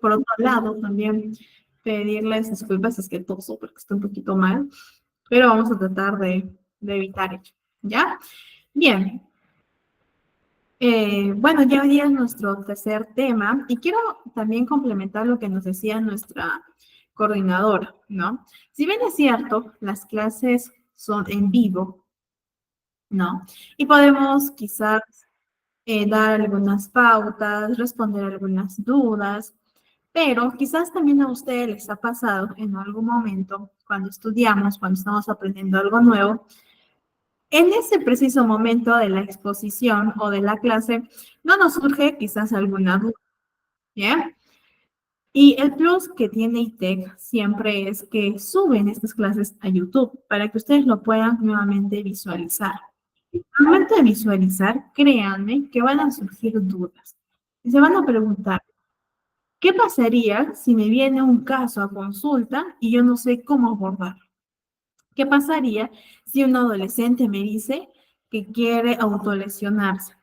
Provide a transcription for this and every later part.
Por otro lado, también pedirles disculpas, es que toso porque está un poquito mal, pero vamos a tratar de evitar ello, ¿ya? Bien. Bueno, ya hoy día es nuestro tercer tema y quiero también complementar lo que nos decía nuestra coordinadora, ¿no? Si bien es cierto, las clases son en vivo, ¿no? Y podemos quizás dar algunas pautas, responder algunas dudas, pero quizás también a ustedes les ha pasado en algún momento cuando estudiamos, cuando estamos aprendiendo algo nuevo, en ese preciso momento de la exposición o de la clase, no nos surge quizás alguna duda, ¿bien? Y el plus que tiene ITEC siempre es que suben estas clases a YouTube para que ustedes lo puedan nuevamente visualizar. Al momento de visualizar, créanme que van a surgir dudas. Y se van a preguntar, ¿qué pasaría si me viene un caso a consulta y yo no sé cómo abordar? ¿Qué pasaría si un adolescente me dice que quiere autolesionarse?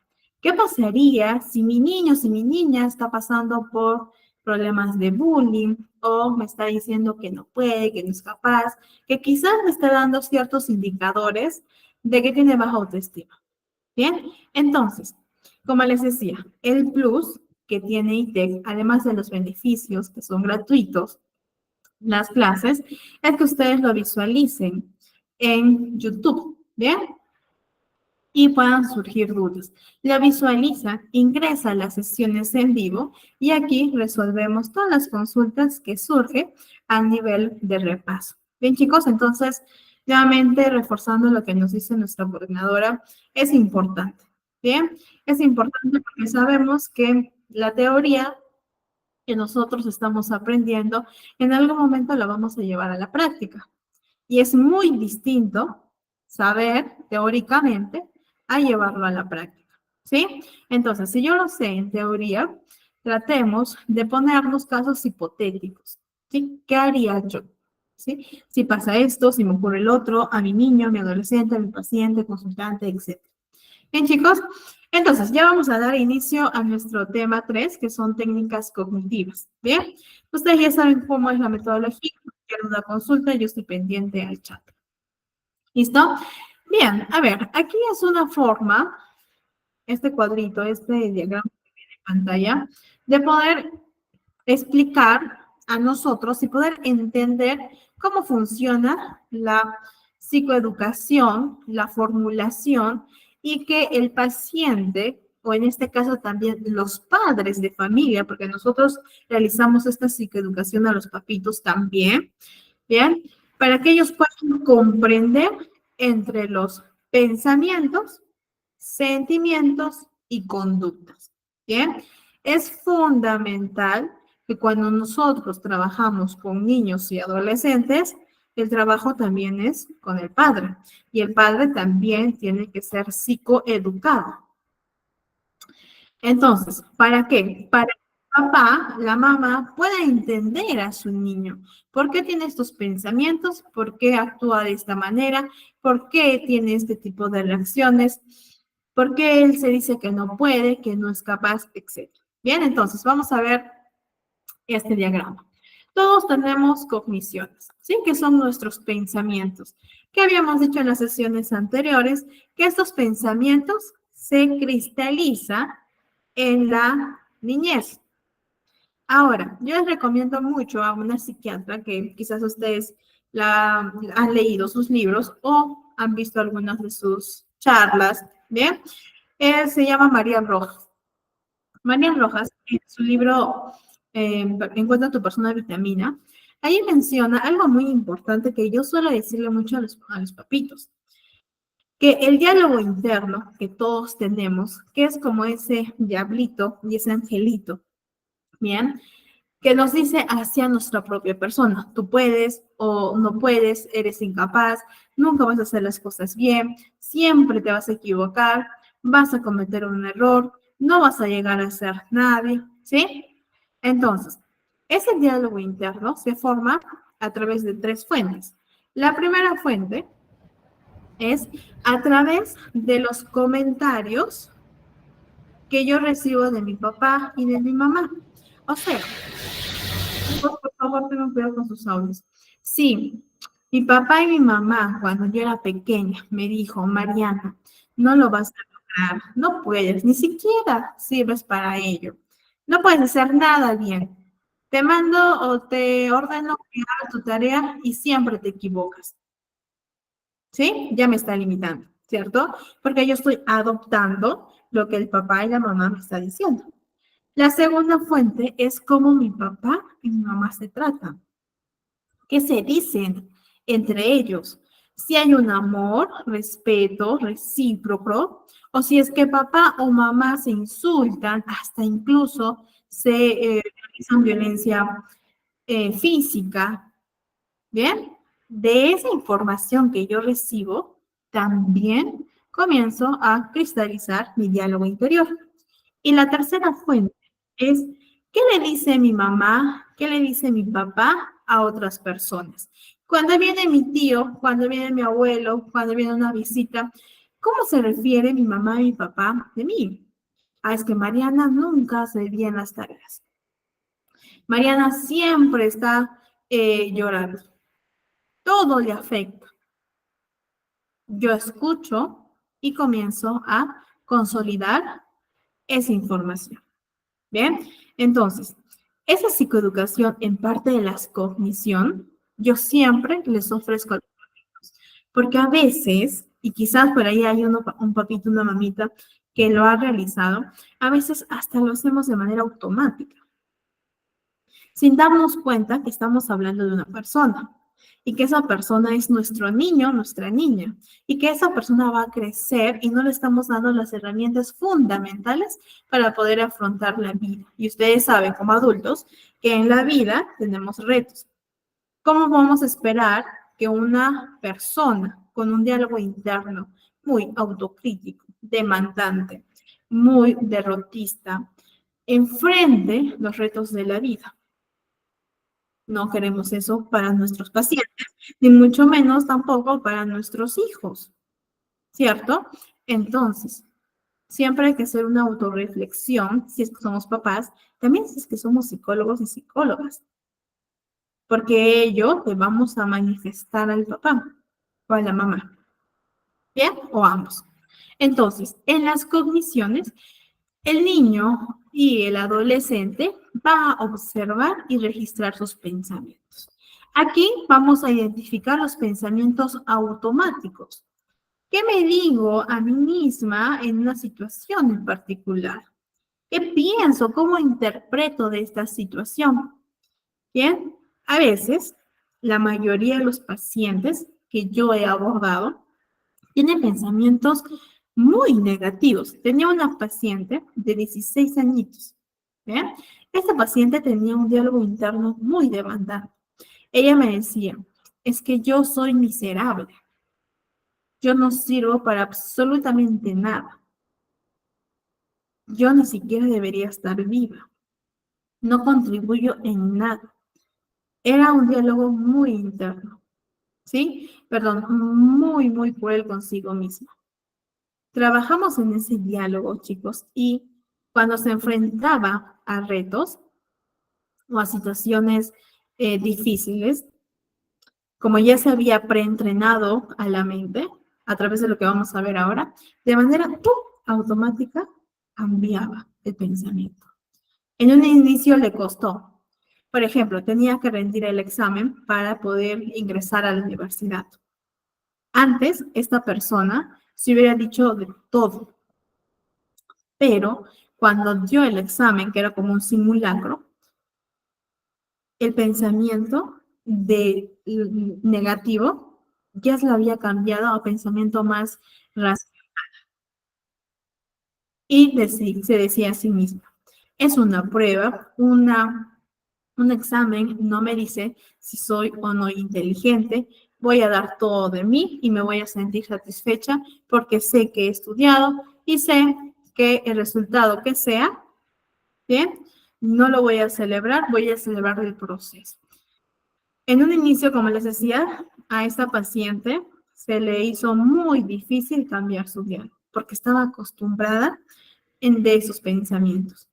¿Qué pasaría si mi niño, si mi niña está pasando por problemas de bullying o me está diciendo que no puede, que no es capaz, que quizás me está dando ciertos indicadores de que tiene baja autoestima? Bien, entonces, como les decía, el plus que tiene ITEC, además de los beneficios que son gratuitos, las clases, es que ustedes lo visualicen en YouTube, ¿bien? Y puedan surgir dudas. Lo visualiza, ingresa a las sesiones en vivo y aquí resolvemos todas las consultas que surgen a nivel de repaso. Bien, chicos, entonces, nuevamente reforzando lo que nos dice nuestra coordinadora, es importante, ¿bien? Es importante porque sabemos que la teoría que nosotros estamos aprendiendo, en algún momento la vamos a llevar a la práctica. Y es muy distinto saber teóricamente a llevarlo a la práctica, ¿sí? Entonces, si yo lo sé en teoría, tratemos de ponernos casos hipotéticos, ¿sí? ¿Qué haría yo? ¿Sí? Si pasa esto, si me ocurre el otro, a mi niño, a mi adolescente, a mi paciente, consultante, etc. Bien, chicos, entonces ya vamos a dar inicio a nuestro tema 3, que son técnicas cognitivas. Bien, ustedes ya saben cómo es la metodología. Quiero una consulta, yo estoy pendiente al chat. ¿Listo? Bien, a ver, aquí es una forma, este cuadrito, este diagrama que viene en pantalla, de poder explicar a nosotros y poder entender cómo funciona la psicoeducación, la formulación y que el paciente, o en este caso también los padres de familia, porque nosotros realizamos esta psicoeducación a los papitos también, ¿bien? Para que ellos puedan comprender entre los pensamientos, sentimientos y conductas, ¿bien? Es fundamental que cuando nosotros trabajamos con niños y adolescentes, el trabajo también es con el padre. Y el padre también tiene que ser psicoeducado. Entonces, ¿para qué? Para que el papá, la mamá, pueda entender a su niño. ¿Por qué tiene estos pensamientos? ¿Por qué actúa de esta manera? ¿Por qué tiene este tipo de reacciones? ¿Por qué él se dice que no puede, que no es capaz, etcétera? Bien, entonces vamos a ver este diagrama. Todos tenemos cogniciones, ¿sí? Que son nuestros pensamientos. Que habíamos dicho en las sesiones anteriores que estos pensamientos se cristalizan en la niñez. Ahora, yo les recomiendo mucho a una psiquiatra que quizás ustedes han leído sus libros o han visto algunas de sus charlas, ¿bien? Se llama María Rojas. María Rojas, en su libro Encuentra tu persona vitamina, ahí menciona algo muy importante que yo suelo decirle mucho a los papitos, que el diálogo interno que todos tenemos, que es como ese diablito y ese angelito, ¿bien? Que nos dice hacia nuestra propia persona, tú puedes o no puedes, eres incapaz, nunca vas a hacer las cosas bien, siempre te vas a equivocar, vas a cometer un error, no vas a llegar a ser nadie, ¿sí? Entonces, ese diálogo interno se forma a través de tres fuentes. La primera fuente es a través de los comentarios que yo recibo de mi papá y de mi mamá. O sea, chicos, por favor, tengan cuidado con sus audios. Sí, mi papá y mi mamá, cuando yo era pequeña, me dijo, Mariana, no lo vas a lograr, no puedes, ni siquiera sirves para ello. No puedes hacer nada bien. Te mando o te ordeno que hagas tu tarea y siempre te equivocas. ¿Sí? Ya me está limitando, ¿cierto? Porque yo estoy adoptando lo que el papá y la mamá me están diciendo. La segunda fuente es cómo mi papá y mi mamá se tratan. ¿Qué se dicen entre ellos? Si hay un amor, respeto recíproco, o si es que papá o mamá se insultan, hasta incluso se realizan violencia física. Bien, de esa información que yo recibo, también comienzo a cristalizar mi diálogo interior. Y la tercera fuente es, ¿qué le dice mi mamá? ¿Qué le dice mi papá a otras personas? Cuando viene mi tío, cuando viene mi abuelo, cuando viene una visita, ¿cómo se refiere mi mamá y mi papá de mí? Ah, es que Mariana nunca hace bien las tareas. Mariana siempre está llorando. Todo le afecta. Yo escucho y comienzo a consolidar esa información. Bien, entonces, esa psicoeducación en parte de la cognición, yo siempre les ofrezco, porque a veces, y quizás por ahí hay un papito, una mamita que lo ha realizado, a veces hasta lo hacemos de manera automática, sin darnos cuenta que estamos hablando de una persona y que esa persona es nuestro niño, nuestra niña, y que esa persona va a crecer y no le estamos dando las herramientas fundamentales para poder afrontar la vida. Y ustedes saben como adultos que en la vida tenemos retos. ¿Cómo vamos a esperar que una persona con un diálogo interno muy autocrítico, demandante, muy derrotista, enfrente los retos de la vida? No queremos eso para nuestros pacientes, ni mucho menos tampoco para nuestros hijos, ¿cierto? Entonces, siempre hay que hacer una autorreflexión, si es que somos papás, también si es que somos psicólogos y psicólogas, porque ello le vamos a manifestar al papá o a la mamá, ¿bien? O ambos. Entonces, en las cogniciones, el niño y el adolescente va a observar y registrar sus pensamientos. Aquí vamos a identificar los pensamientos automáticos. ¿Qué me digo a mí misma en una situación en particular? ¿Qué pienso? ¿Cómo interpreto de esta situación? Bien, a veces la mayoría de los pacientes que yo he abordado tienen pensamientos muy negativos. Tenía una paciente de 16 añitos. ¿Bien? Esta paciente tenía un diálogo interno muy demandante. Ella me decía, es que yo soy miserable, yo no sirvo para absolutamente nada, yo ni siquiera debería estar viva, no contribuyo en nada. Era un diálogo muy interno, ¿sí? Perdón, muy, muy cruel consigo misma. Trabajamos en ese diálogo, chicos, y cuando se enfrentaba a retos o a situaciones difíciles, como ya se había preentrenado a la mente, a través de lo que vamos a ver ahora, de manera automática cambiaba el pensamiento. En un inicio le costó. Por ejemplo, tenía que rendir el examen para poder ingresar a la universidad. Antes, esta persona se hubiera dicho de todo, pero cuando dio el examen, que era como un simulacro, el pensamiento de negativo ya se lo había cambiado a pensamiento más racional y se decía a sí mismo, es una prueba, un examen no me dice si soy o no inteligente, voy a dar todo de mí y me voy a sentir satisfecha porque sé que he estudiado y sé que el resultado que sea, ¿bien? No lo voy a celebrar, voy a celebrar el proceso. En un inicio, como les decía, a esta paciente se le hizo muy difícil cambiar su diálogo porque estaba acostumbrada de esos pensamientos.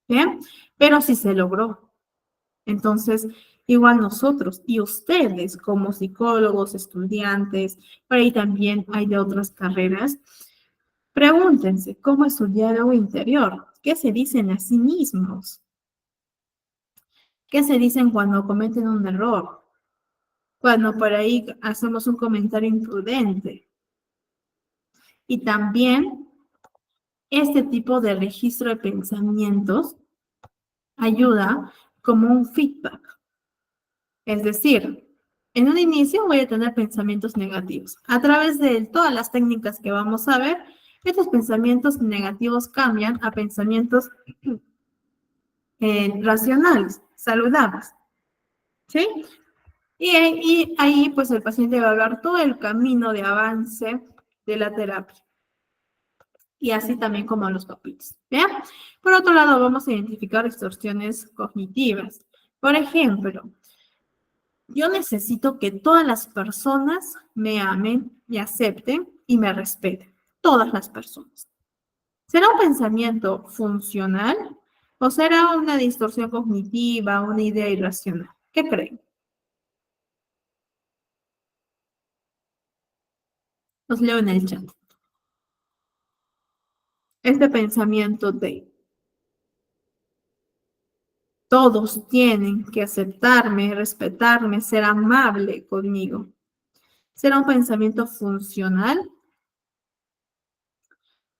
¿bien? Pero sí se logró. Entonces, igual nosotros y ustedes como psicólogos, estudiantes, por ahí también hay de otras carreras, pregúntense, ¿cómo es su diálogo interior? ¿Qué se dicen a sí mismos? ¿Qué se dicen cuando cometen un error? Cuando por ahí hacemos un comentario imprudente. Y también este tipo de registro de pensamientos ayuda como un feedback. Es decir, en un inicio voy a tener pensamientos negativos. A través de todas las técnicas que vamos a ver, estos pensamientos negativos cambian a pensamientos racionales, saludables. ¿Sí? Y ahí, pues, el paciente va a hablar todo el camino de avance de la terapia. Y así también como los papitos. ¿Bien? Por otro lado, vamos a identificar distorsiones cognitivas. Por ejemplo, yo necesito que todas las personas me amen, me acepten y me respeten. Todas las personas. ¿Será un pensamiento funcional o será una distorsión cognitiva, una idea irracional? ¿Qué creen? Los leo en el chat. Este pensamiento de todos tienen que aceptarme, respetarme, ser amable conmigo. ¿Será un pensamiento funcional,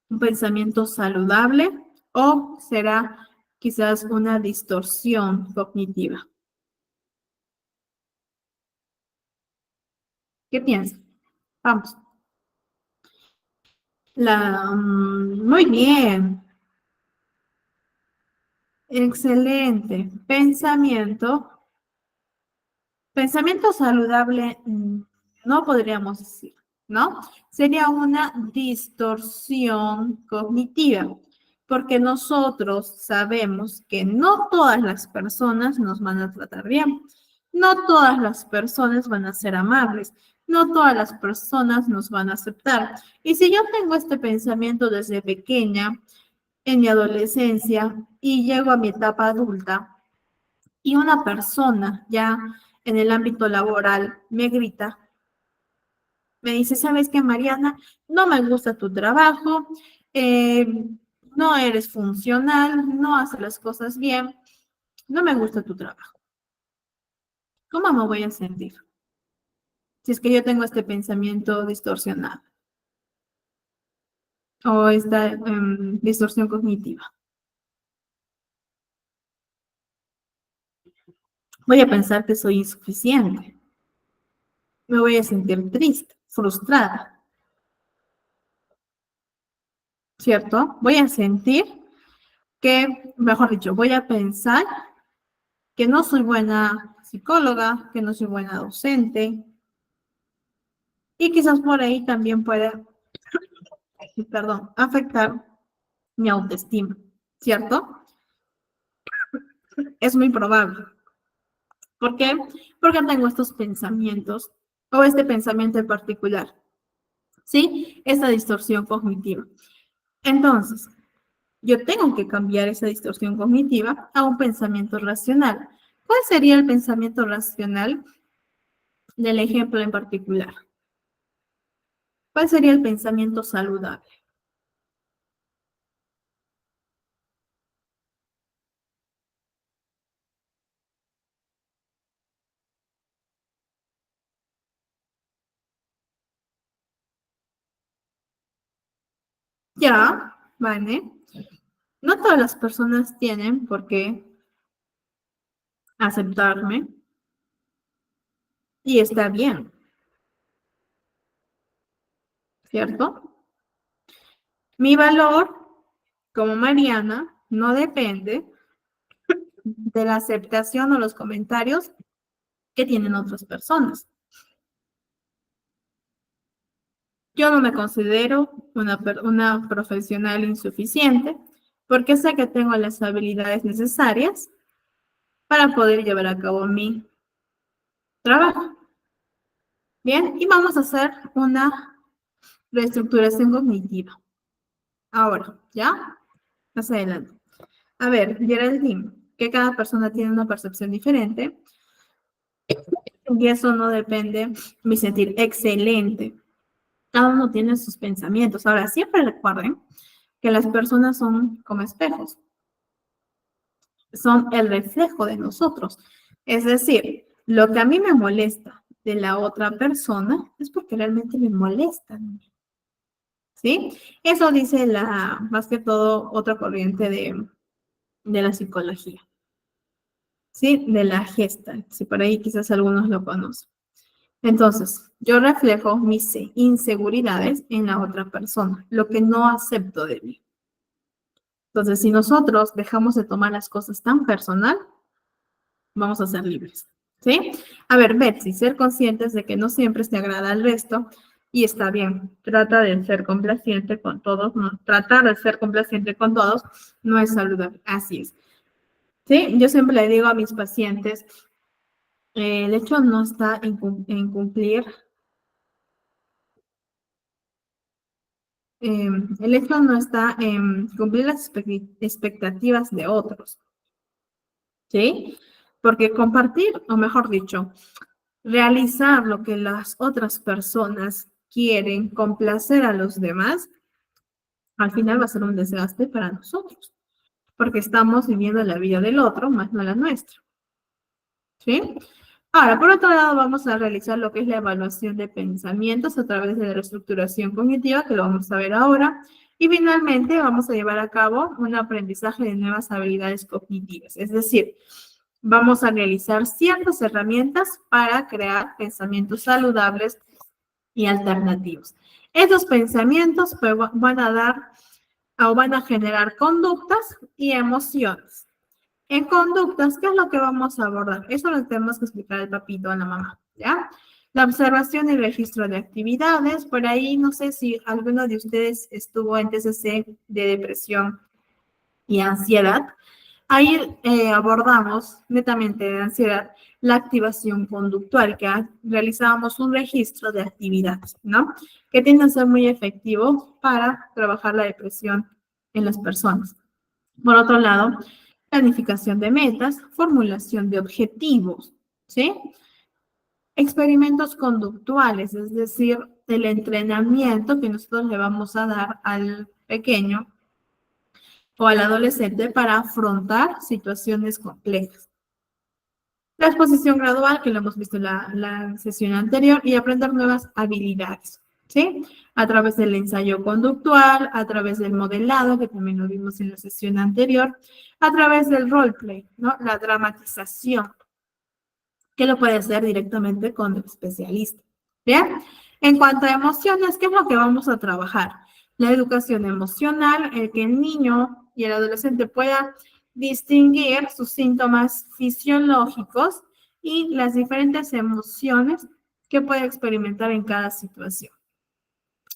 un pensamiento saludable o será quizás una distorsión cognitiva? ¿Qué piensan? Vamos. Muy bien, excelente. Pensamiento saludable, no podríamos decir, ¿no? Sería una distorsión cognitiva, porque nosotros sabemos que no todas las personas nos van a tratar bien, no todas las personas van a ser amables, no todas las personas nos van a aceptar. Y si yo tengo este pensamiento desde pequeña, en mi adolescencia, y llego a mi etapa adulta, y una persona ya en el ámbito laboral me grita, me dice, ¿sabes qué, Mariana? No me gusta tu trabajo, eh, no eres funcional, no haces las cosas bien, no me gusta tu trabajo. ¿Cómo me voy a sentir? Si es que yo tengo este pensamiento distorsionado o esta distorsión cognitiva. Voy a pensar que soy insuficiente. Me voy a sentir triste, frustrada, ¿cierto? Voy a sentir que, mejor dicho, voy a pensar que no soy buena psicóloga, que no soy buena docente, y quizás por ahí también puede, perdón, afectar mi autoestima, ¿cierto? Es muy probable. ¿Por qué? Porque tengo estos pensamientos o este pensamiento en particular, ¿sí? Esta distorsión cognitiva. Entonces, yo tengo que cambiar esa distorsión cognitiva a un pensamiento racional. ¿Cuál sería el pensamiento racional del ejemplo en particular? ¿Cuál sería el pensamiento saludable? Ya, ¿vale? No todas las personas tienen por qué aceptarme y está bien, ¿cierto? Mi valor como Mariana no depende de la aceptación o los comentarios que tienen otras personas. Yo no me considero una profesional insuficiente porque sé que tengo las habilidades necesarias para poder llevar a cabo mi trabajo. Bien, y vamos a hacer una reestructuración cognitiva. Ahora, ¿ya? Más adelante. A ver, Geraldine, que cada persona tiene una percepción diferente y eso no depende de mi sentir. Excelente. Cada uno tiene sus pensamientos. Ahora, siempre recuerden que las personas son como espejos, son el reflejo de nosotros. Es decir, lo que a mí me molesta de la otra persona es porque realmente me molesta. ¿Sí? Eso dice más que todo, otra corriente de la psicología. ¿Sí? De la Gestalt. Si por ahí quizás algunos lo conocen. Entonces, yo reflejo mis inseguridades en la otra persona, lo que no acepto de mí. Entonces, si nosotros dejamos de tomar las cosas tan personal, vamos a ser libres. ¿Sí? A ver, Betsy, ser conscientes de que no siempre te agrada al resto y está bien. Trata de ser complaciente con todos, no, tratar de ser complaciente con todos no es saludable. Así es. ¿Sí? Yo siempre le digo a mis pacientes, el hecho no está en cumplir, el hecho no está en cumplir las expectativas de otros. ¿Sí? Porque compartir, o mejor dicho, realizar lo que las otras personas quieren, complacer a los demás, al final va a ser un desgaste para nosotros, porque estamos viviendo la vida del otro, más no la nuestra. ¿Sí? Ahora, por otro lado, vamos a realizar lo que es la evaluación de pensamientos a través de la reestructuración cognitiva, que lo vamos a ver ahora. Y finalmente, vamos a llevar a cabo un aprendizaje de nuevas habilidades cognitivas, es decir, vamos a realizar ciertas herramientas para crear pensamientos saludables y alternativos. Estos pensamientos pues, van a dar o van a generar conductas y emociones. En conductas, ¿qué es lo que vamos a abordar? Eso lo tenemos que explicar al papito, a la mamá, ¿ya? La observación y registro de actividades. Por ahí, no sé si alguno de ustedes estuvo en TCC de depresión y ansiedad. Ahí abordamos netamente de ansiedad la activación conductual, que realizábamos un registro de actividades, ¿no? Que tiende a ser muy efectivo para trabajar la depresión en las personas. Por otro lado, planificación de metas, formulación de objetivos, ¿sí? Experimentos conductuales, es decir, el entrenamiento que nosotros le vamos a dar al pequeño o al adolescente para afrontar situaciones complejas. La exposición gradual, que lo hemos visto en la sesión anterior, y aprender nuevas habilidades, ¿sí? A través del ensayo conductual, a través del modelado, que también lo vimos en la sesión anterior, a través del roleplay, ¿no? La dramatización, que lo puede hacer directamente con el especialista. ¿Bien? En cuanto a emociones, ¿qué es lo que vamos a trabajar? La educación emocional, el que el niño y el adolescente puedan distinguir sus síntomas fisiológicos y las diferentes emociones que puede experimentar en cada situación.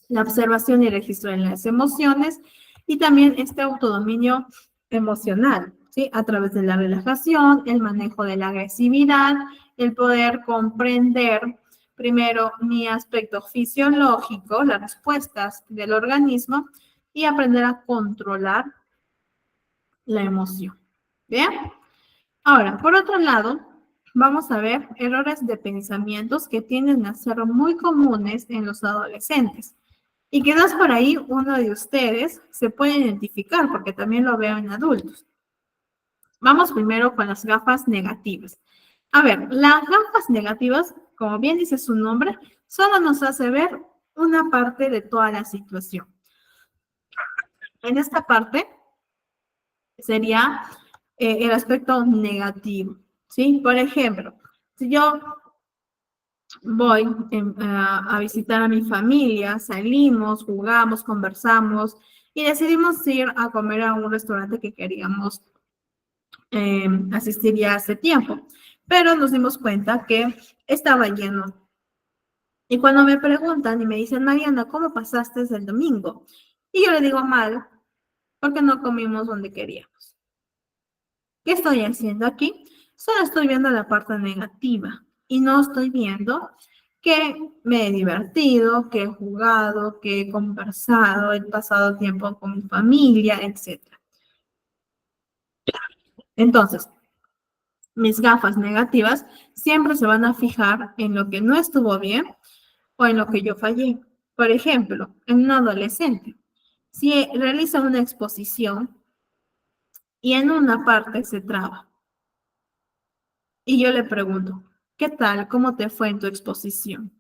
La observación y registro de las emociones y también este autodominio emocional, ¿sí? A través de la relajación, el manejo de la agresividad, el poder comprender primero mi aspecto fisiológico, las respuestas del organismo y aprender a controlar la emoción. ¿Bien? Ahora, por otro lado, vamos a ver errores de pensamientos que tienden a ser muy comunes en los adolescentes. Y quizás por ahí uno de ustedes se puede identificar, porque también lo veo en adultos. Vamos primero con las gafas negativas. A ver, las gafas negativas, como bien dice su nombre, solo nos hace ver una parte de toda la situación. En esta parte sería el aspecto negativo, ¿sí? Por ejemplo, si yo voy a visitar a mi familia, salimos, jugamos, conversamos y decidimos ir a comer a un restaurante que queríamos asistir ya hace tiempo, pero nos dimos cuenta que estaba lleno. Y cuando me preguntan y me dicen, Mariana, ¿cómo pasaste el domingo? Y yo le digo, mal, porque no comimos donde queríamos. ¿Qué estoy haciendo aquí? Solo estoy viendo la parte negativa y no estoy viendo que me he divertido, que he jugado, que he conversado, he pasado tiempo con mi familia, etc. Entonces, mis gafas negativas siempre se van a fijar en lo que no estuvo bien o en lo que yo fallé. Por ejemplo, en un adolescente, si realiza una exposición y en una parte se traba, y yo le pregunto, ¿qué tal? ¿Cómo te fue en tu exposición?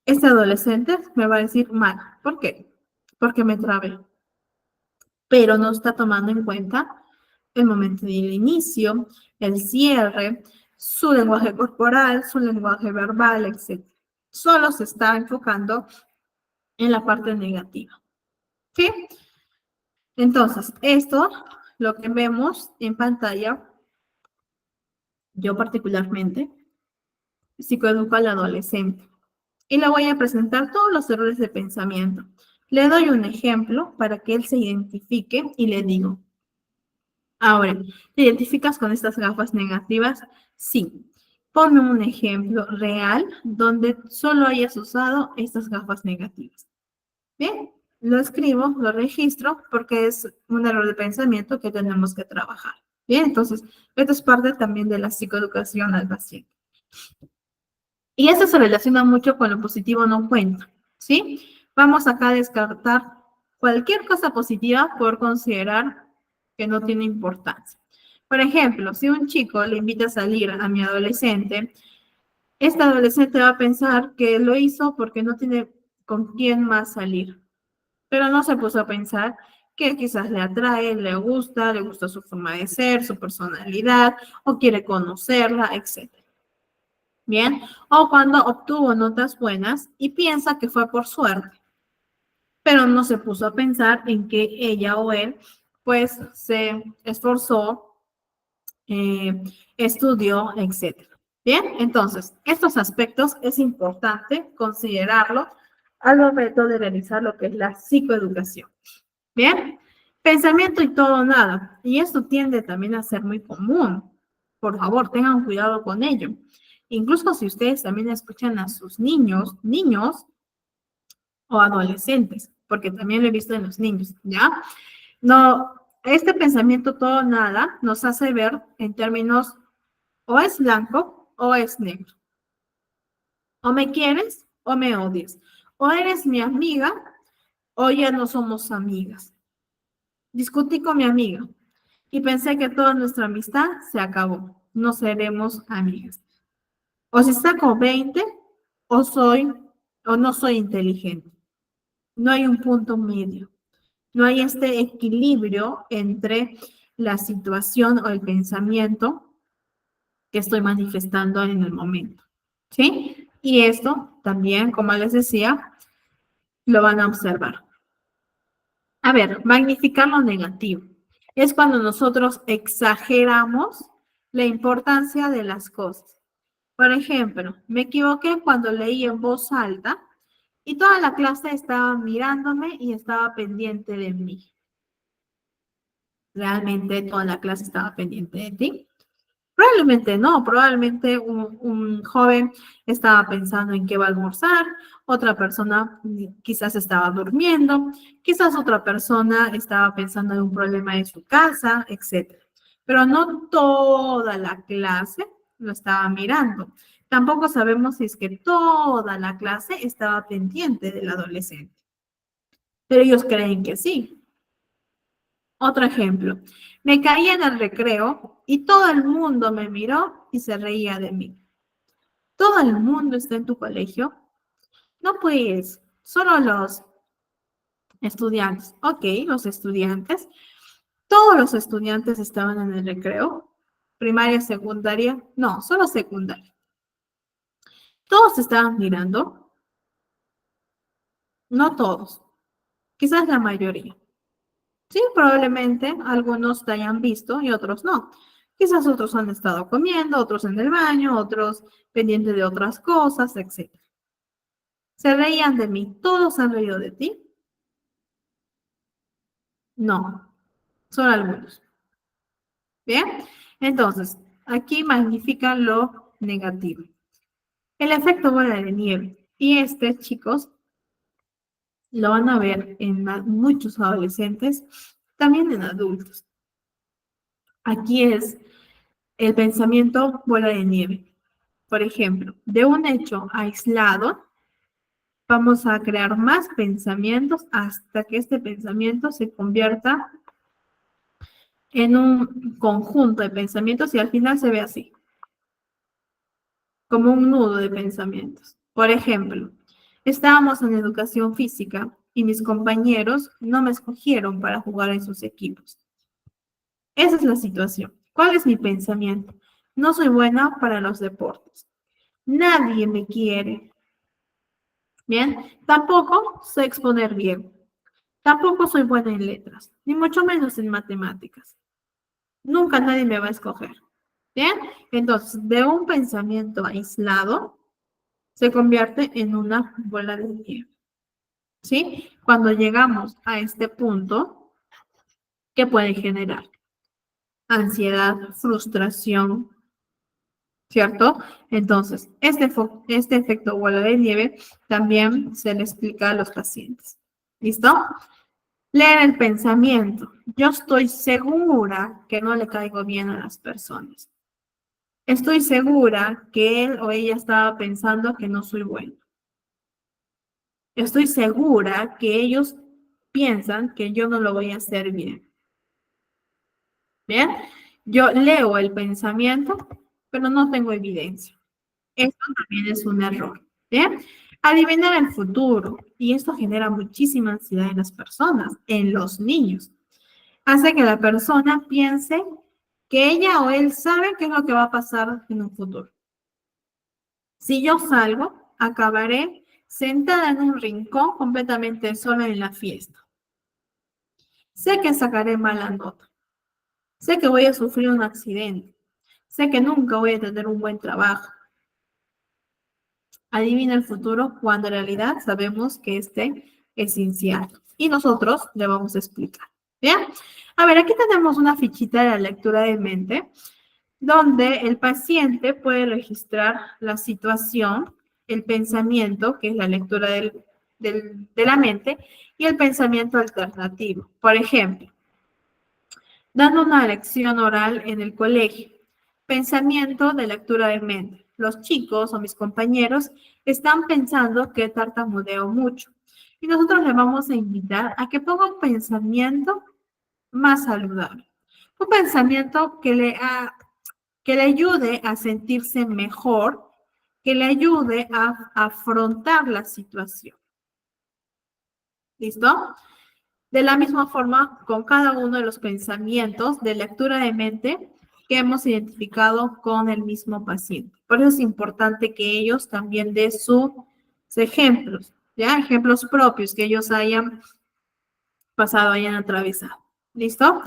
Este adolescente me va a decir mal. ¿Por qué? Porque me trabé, pero no está tomando en cuenta el momento del inicio, el cierre, su lenguaje corporal, su lenguaje verbal, etc. Solo se está enfocando en la parte negativa. ¿Sí? Entonces, esto, lo que vemos en pantalla, yo particularmente, psicoeduco al adolescente y le voy a presentar todos los errores de pensamiento. Le doy un ejemplo para que él se identifique y le digo, ahora, ¿te identificas con estas gafas negativas? Sí. Ponme un ejemplo real donde solo hayas usado estas gafas negativas. Bien, lo escribo, lo registro porque es un error de pensamiento que tenemos que trabajar. Bien, entonces, esto es parte también de la psicoeducación al paciente. Y esto se relaciona mucho con lo positivo no cuenta, ¿sí? Vamos acá a descartar cualquier cosa positiva por considerar que no tiene importancia. Por ejemplo, si un chico le invita a salir a mi adolescente, este adolescente va a pensar que lo hizo porque no tiene con quién más salir, pero no se puso a pensar que quizás le gusta su forma de ser, su personalidad, o quiere conocerla, etc. Bien, o cuando obtuvo notas buenas y piensa que fue por suerte, pero no se puso a pensar en que ella o él pues se esforzó, estudió, etc. Bien, entonces, estos aspectos es importante considerarlos al momento de realizar lo que es la psicoeducación. Bien, pensamiento y todo nada. Y esto tiende también a ser muy común. Por favor, tengan cuidado con ello. Incluso si ustedes también escuchan a sus niños o adolescentes, porque también lo he visto en los niños, ¿ya? No, este pensamiento todo nada nos hace ver en términos o es blanco o es negro. O me quieres o me odias. O eres mi amiga o ya no somos amigas. Discutí con mi amiga y pensé que toda nuestra amistad se acabó. No seremos amigas. O si saco 20 o soy o no soy inteligente. No hay un punto medio. No hay este equilibrio entre la situación o el pensamiento que estoy manifestando en el momento. ¿Sí? Y esto también, como les decía, lo van a observar. A ver, magnificar lo negativo. Es cuando nosotros exageramos la importancia de las cosas. Por ejemplo, me equivoqué cuando leí en voz alta y toda la clase estaba mirándome y estaba pendiente de mí. ¿Realmente toda la clase estaba pendiente de ti? Probablemente no, probablemente un joven estaba pensando en qué va a almorzar, otra persona quizás estaba durmiendo, quizás otra persona estaba pensando en un problema en su casa, etc. Pero no toda la clase lo estaba mirando. Tampoco sabemos si es que toda la clase estaba pendiente del adolescente, pero ellos creen que sí. Otro ejemplo, me caí en el recreo y todo el mundo me miró y se reía de mí. ¿Todo el mundo está en tu colegio? No, pues, solo los estudiantes. Ok, los estudiantes. Todos los estudiantes estaban en el recreo. Primaria, secundaria. No, solo secundaria. Todos estaban mirando. No todos. Quizás la mayoría. Sí, probablemente algunos te hayan visto y otros no. Quizás otros han estado comiendo, otros en el baño, otros pendientes de otras cosas, etc. ¿Se reían de mí? ¿Todos se han reído de ti? No, son algunos. ¿Bien? Entonces, aquí magnifican lo negativo. El efecto bola de nieve. Y este, chicos, lo van a ver en muchos adolescentes, también en adultos. Aquí es el pensamiento bola de nieve. Por ejemplo, de un hecho aislado, vamos a crear más pensamientos hasta que este pensamiento se convierta en un conjunto de pensamientos y al final se ve así, como un nudo de pensamientos. Por ejemplo, estábamos en educación física y mis compañeros no me escogieron para jugar en sus equipos. Esa es la situación. ¿Cuál es mi pensamiento? No soy buena para los deportes. Nadie me quiere. Bien, tampoco sé exponer bien. Tampoco soy buena en letras, ni mucho menos en matemáticas. Nunca nadie me va a escoger. Bien, entonces de un pensamiento aislado se convierte en una bola de nieve. ¿Sí? Cuando llegamos a este punto, ¿qué puede generar? Ansiedad, frustración, ¿cierto? Entonces, este efecto bola de nieve también se le explica a los pacientes. ¿Listo? Leer el pensamiento. Yo estoy segura que no le caigo bien a las personas. Estoy segura que él o ella estaba pensando que no soy bueno. Estoy segura que ellos piensan que yo no lo voy a hacer bien. ¿Bien? Yo leo el pensamiento, pero no tengo evidencia. Esto también es un error. ¿Bien? Adivinar el futuro. Y esto genera muchísima ansiedad en las personas, en los niños. Hace que la persona piense que ella o él sabe qué es lo que va a pasar en un futuro. Si yo salgo, acabaré sentada en un rincón completamente sola en la fiesta. Sé que sacaré mala nota. Sé que voy a sufrir un accidente. Sé que nunca voy a tener un buen trabajo. Adivina el futuro cuando en realidad sabemos que este es incierto. Y nosotros le vamos a explicar. ¿Bien? A ver, aquí tenemos una fichita de la lectura de mente donde el paciente puede registrar la situación, el pensamiento, que es la lectura de la mente, y el pensamiento alternativo. Por ejemplo, dando una lección oral en el colegio, pensamiento de lectura de mente. Los chicos o mis compañeros están pensando que tartamudeo mucho. Y nosotros le vamos a invitar a que ponga un pensamiento más saludable. Un pensamiento que le ayude a sentirse mejor, que le ayude a afrontar la situación. ¿Listo? De la misma forma, con cada uno de los pensamientos de lectura de mente que hemos identificado con el mismo paciente. Por eso es importante que ellos también den sus ejemplos, ¿ya? Ejemplos propios que ellos hayan pasado, hayan atravesado. ¿Listo?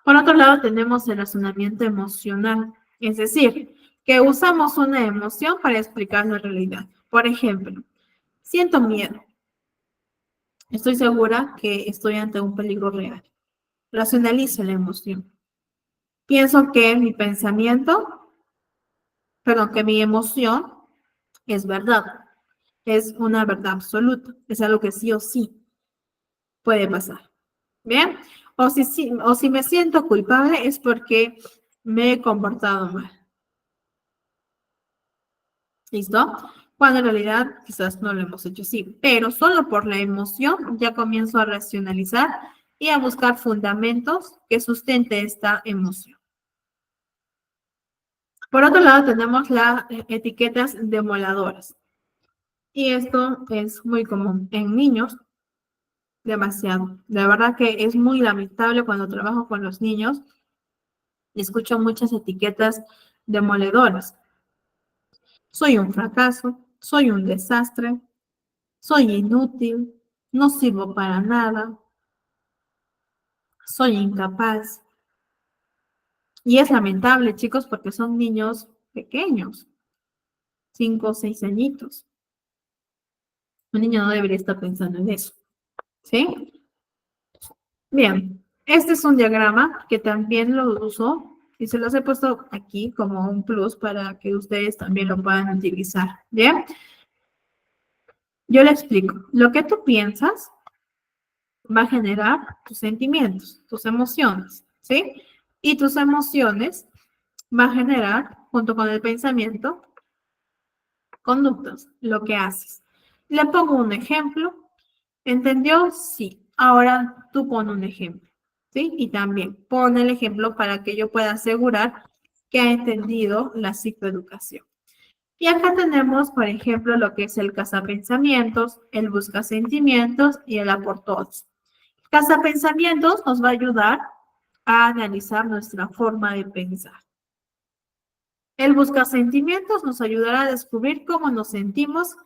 Por otro lado, tenemos el razonamiento emocional, es decir, que usamos una emoción para explicar la realidad. Por ejemplo, siento miedo. Estoy segura que estoy ante un peligro real. Racionalizo la emoción. Pienso que mi pensamiento, perdón, que mi emoción es verdad. Es una verdad absoluta. Es algo que sí o sí puede pasar. ¿Bien? O si me siento culpable es porque me he comportado mal. ¿Listo? Cuando en realidad quizás no lo hemos hecho así, pero solo por la emoción ya comienzo a racionalizar y a buscar fundamentos que sustente esta emoción. Por otro lado, tenemos las etiquetas demoladoras. Y esto es muy común en niños, demasiado. De verdad que es muy lamentable cuando trabajo con los niños y escucho muchas etiquetas demoledoras. Soy un fracaso, soy un desastre, soy inútil, no sirvo para nada, soy incapaz. Y es lamentable, chicos, porque son niños pequeños, 5 o 6 añitos. Un niño no debería estar pensando en eso, ¿sí? Bien, este es un diagrama que también lo uso y se los he puesto aquí como un plus para que ustedes también lo puedan utilizar, ¿bien? Yo le explico. Lo que tú piensas va a generar tus sentimientos, tus emociones, ¿sí? Y tus emociones va a generar, junto con el pensamiento, conductas, lo que haces. Le pongo un ejemplo. ¿Entendió? Sí. Ahora tú pon un ejemplo, ¿sí? Y también pon el ejemplo para que yo pueda asegurar que ha entendido la psicoeducación. Y acá tenemos, por ejemplo, lo que es el cazapensamientos, el buscasentimientos y el aportones. Cazapensamientos nos va a ayudar a analizar nuestra forma de pensar. El buscasentimientos nos ayudará a descubrir cómo nos sentimos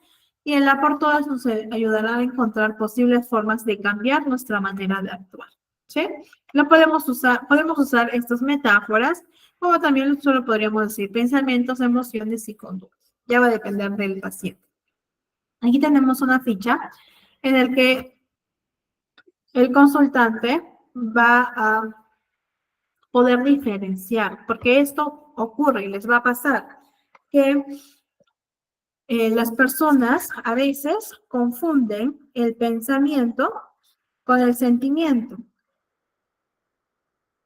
y el aportones nos ayudará a encontrar posibles formas de cambiar nuestra manera de actuar. ¿Sí? Lo podemos usar estas metáforas, como también solo podríamos decir pensamientos, emociones y conductas. Ya va a depender del paciente. Aquí tenemos una ficha en la que el consultante va a poder diferenciar, porque esto ocurre y les va a pasar, que las personas a veces confunden el pensamiento con el sentimiento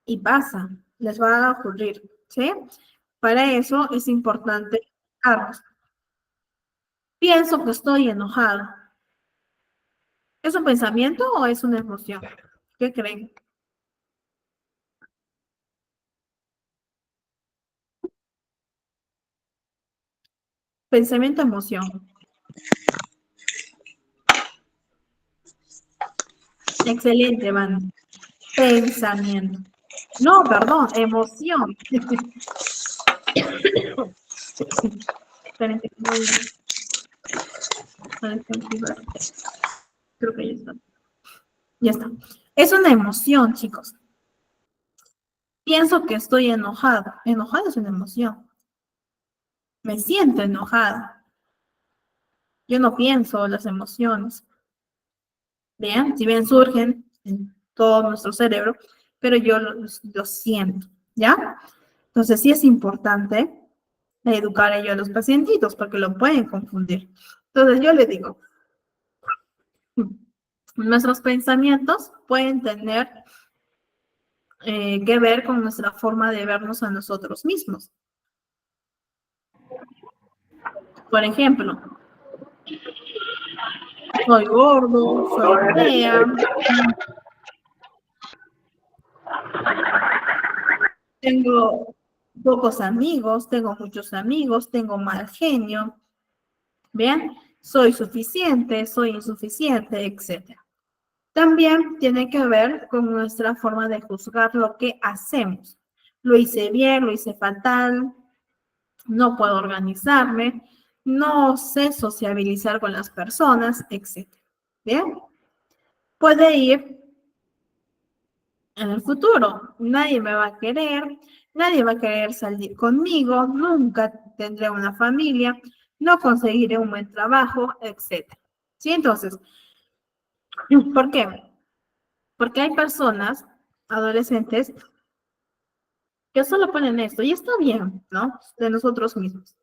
y pasa, les va a ocurrir, ¿sí? Para eso es importante explicarlos. Pienso que estoy enojado. ¿Es un pensamiento o es una emoción? ¿Qué creen? Pensamiento, emoción. Excelente, Van. Pensamiento. No, perdón, emoción. Esperen que voy a desactivar. Creo que ya está. Ya está. Es una emoción, chicos. Pienso que estoy enojado. Enojado es una emoción. Me siento enojada. Yo no pienso las emociones. Vean, si bien surgen en todo nuestro cerebro, pero yo los siento, ¿ya? Entonces sí es importante educar a ellos a los pacientitos porque lo pueden confundir. Entonces yo les digo, nuestros pensamientos pueden tener que ver con nuestra forma de vernos a nosotros mismos. Por ejemplo, soy gordo, soy fea, tengo pocos amigos, tengo muchos amigos, tengo mal genio, ¿bien? Soy suficiente, soy insuficiente, etc. También tiene que ver con nuestra forma de juzgar lo que hacemos. Lo hice bien, lo hice fatal, no puedo organizarme, no sé sociabilizar con las personas, etc. ¿Bien? Puede ir en el futuro. Nadie me va a querer, nadie va a querer salir conmigo, nunca tendré una familia, no conseguiré un buen trabajo, etc. ¿Sí? Entonces, ¿por qué? Porque hay personas, adolescentes, que solo ponen esto, y está bien, ¿no? De nosotros mismos.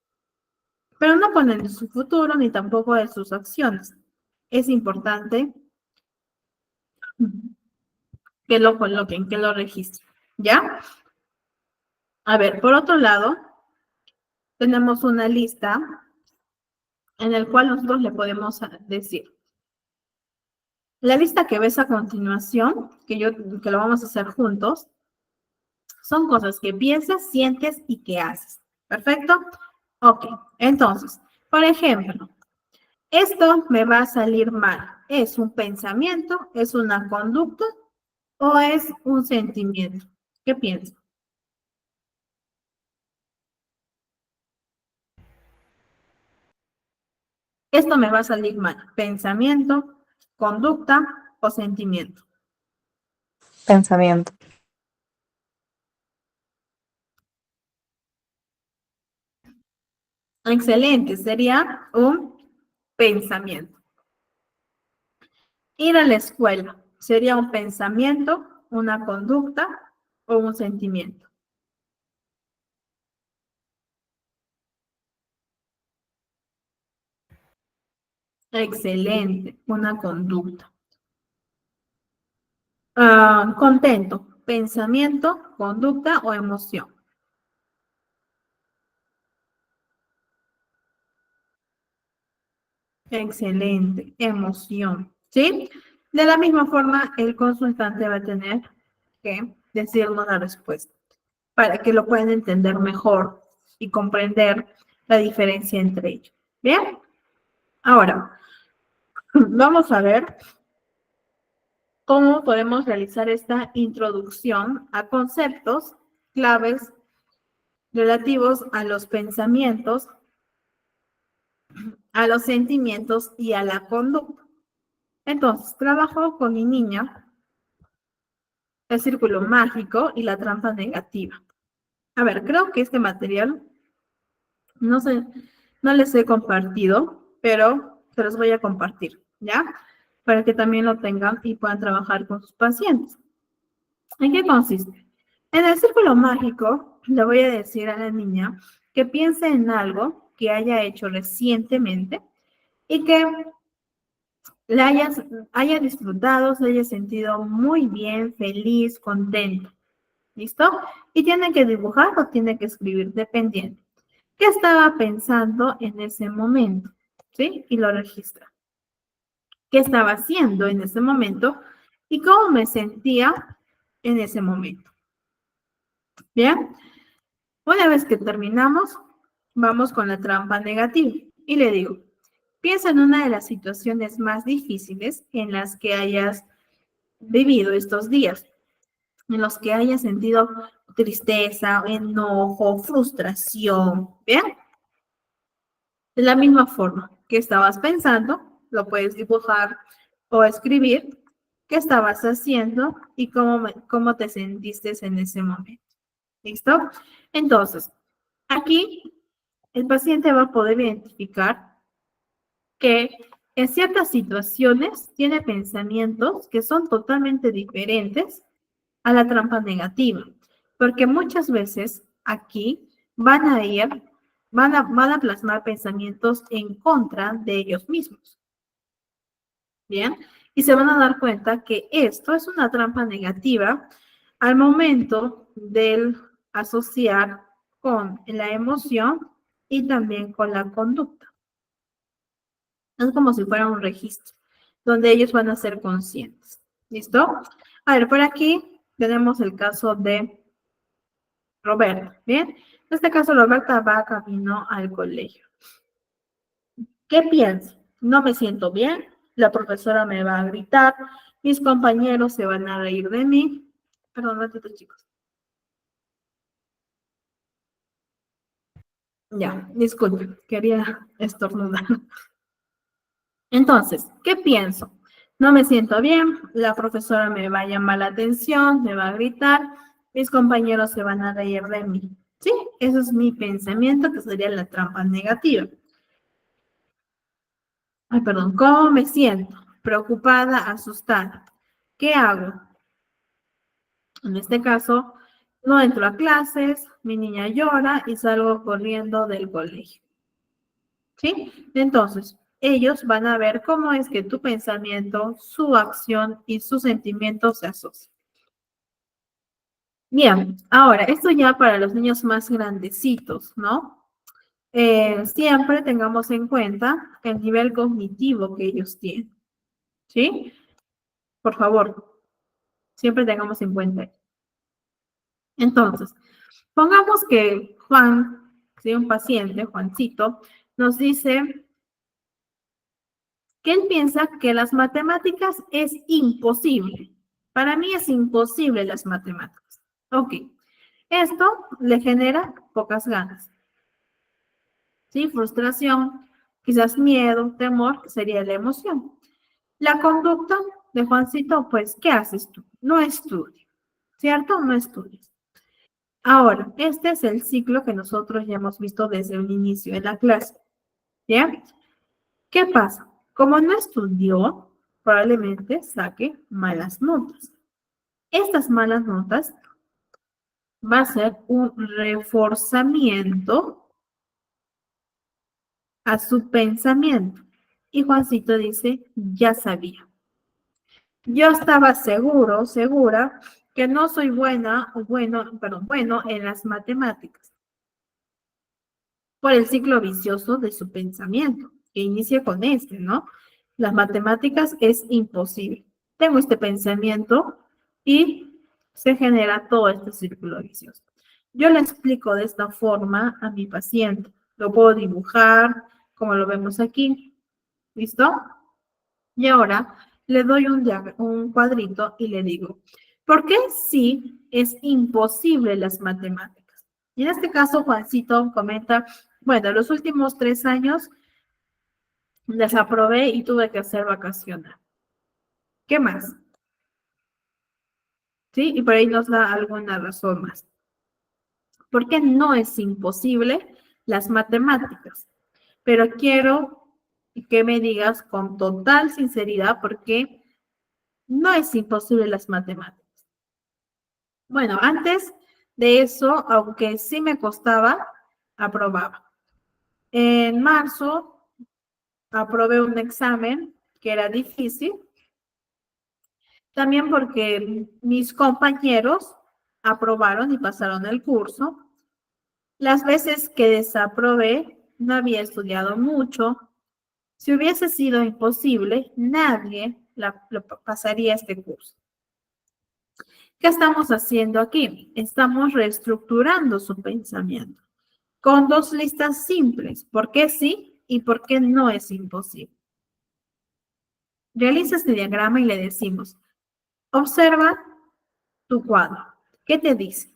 Pero no ponen su futuro ni tampoco de sus acciones. Es importante que lo coloquen, que lo registren, ¿ya? A ver, por otro lado, tenemos una lista en la cual nosotros le podemos decir. La lista que ves a continuación, que lo vamos a hacer juntos, son cosas que piensas, sientes y que haces. ¿Perfecto? Ok, entonces, por ejemplo, esto me va a salir mal. ¿Es un pensamiento? ¿Es una conducta? ¿O es un sentimiento? ¿Qué piensas? Esto me va a salir mal. ¿Pensamiento, conducta o sentimiento? Pensamiento. Excelente, sería un pensamiento. Ir a la escuela sería un pensamiento, una conducta o un sentimiento. Excelente, una conducta. Contento, pensamiento, conducta o emoción. Excelente, emoción, ¿sí? De la misma forma, el consultante va a tener que decirnos la respuesta para que lo puedan entender mejor y comprender la diferencia entre ellos. Bien, ahora vamos a ver cómo podemos realizar esta introducción a conceptos claves relativos a los pensamientos, a los sentimientos y a la conducta. Entonces, trabajo con mi niña el círculo mágico y la trampa negativa. A ver, creo que este material, no sé, no les he compartido, pero se los voy a compartir, ¿ya? Para que también lo tengan y puedan trabajar con sus pacientes. ¿En qué consiste? En el círculo mágico, le voy a decir a la niña que piense en algo que haya hecho recientemente y que la haya disfrutado, se haya sentido muy bien, feliz, contento. ¿Listo? Y tiene que dibujar o tiene que escribir, dependiendo. ¿Qué estaba pensando en ese momento? ¿Sí? Y lo registra. ¿Qué estaba haciendo en ese momento? Y cómo me sentía en ese momento. Bien, una vez que terminamos, vamos con la trampa negativa. Y le digo, piensa en una de las situaciones más difíciles en las que hayas vivido estos días, en los que hayas sentido tristeza, enojo, frustración. Bien, de la misma forma que estabas pensando, lo puedes dibujar o escribir, qué estabas haciendo y cómo te sentiste en ese momento. ¿Listo? Entonces, aquí el paciente va a poder identificar que en ciertas situaciones tiene pensamientos que son totalmente diferentes a la trampa negativa, porque muchas veces aquí van a ir, van a plasmar pensamientos en contra de ellos mismos. Bien, y se van a dar cuenta que esto es una trampa negativa al momento del asociar con la emoción y también con la conducta. Es como si fuera un registro, donde ellos van a ser conscientes. ¿Listo? A ver, por aquí tenemos el caso de Roberta, ¿bien? En este caso, Roberta va camino al colegio. ¿Qué piensa? No me siento bien, la profesora me va a gritar, mis compañeros se van a reír de mí. Perdón, ratito, chicos. Ya, disculpen, quería estornudar. Entonces, ¿qué pienso? No me siento bien, la profesora me va a llamar la atención, me va a gritar, mis compañeros se van a reír de mí. Sí, ese es mi pensamiento, que sería la trampa negativa. Ay, perdón, ¿cómo me siento? Preocupada, asustada. ¿Qué hago? En este caso, no entro a clases, mi niña llora y salgo corriendo del colegio. ¿Sí? Entonces, ellos van a ver cómo es que tu pensamiento, su acción y su sentimiento se asocian. Bien, ahora, esto ya para los niños más grandecitos, ¿no? Siempre tengamos en cuenta el nivel cognitivo que ellos tienen, ¿sí? Por favor, siempre tengamos en cuenta. Entonces, pongamos que Juan, ¿sí? Un paciente, Juancito, nos dice que él piensa que las matemáticas es imposible. Para mí es imposible las matemáticas. Ok, esto le genera pocas ganas, ¿sí? Frustración, quizás miedo, temor, que sería la emoción. La conducta de Juancito, pues, ¿qué haces tú? No estudias, ¿cierto? No estudias. Ahora, este es el ciclo que nosotros ya hemos visto desde un inicio de la clase, ¿ya? ¿Qué pasa? Como no estudió, probablemente saque malas notas. Estas malas notas va a ser un reforzamiento a su pensamiento. Y Juancito dice, ya sabía. Yo estaba segura que no soy bueno en las matemáticas, por el ciclo vicioso de su pensamiento, que inicia con ¿no? Las matemáticas es imposible. Tengo este pensamiento y se genera todo este círculo vicioso. Yo le explico de esta forma a mi paciente. Lo puedo dibujar, como lo vemos aquí. ¿Listo? Y ahora le doy un cuadrito y le digo, ¿por qué sí es imposible las matemáticas? Y en este caso, Juancito comenta, bueno, los últimos 3 años desaprobé y tuve que hacer vacacional. ¿Qué más? ¿Sí? Y por ahí nos da alguna razón más. ¿Por qué no es imposible las matemáticas? Pero quiero que me digas con total sinceridad por qué no es imposible las matemáticas. Bueno, antes de eso, aunque sí me costaba, aprobaba. En marzo aprobé un examen que era difícil, también porque mis compañeros aprobaron y pasaron el curso. Las veces que desaprobé, no había estudiado mucho. Si hubiese sido imposible, nadie pasaría este curso. ¿Qué estamos haciendo aquí? Estamos reestructurando su pensamiento con 2 listas simples, ¿por qué sí y por qué no es imposible? Realiza este diagrama y le decimos, observa tu cuadro. ¿Qué te dice?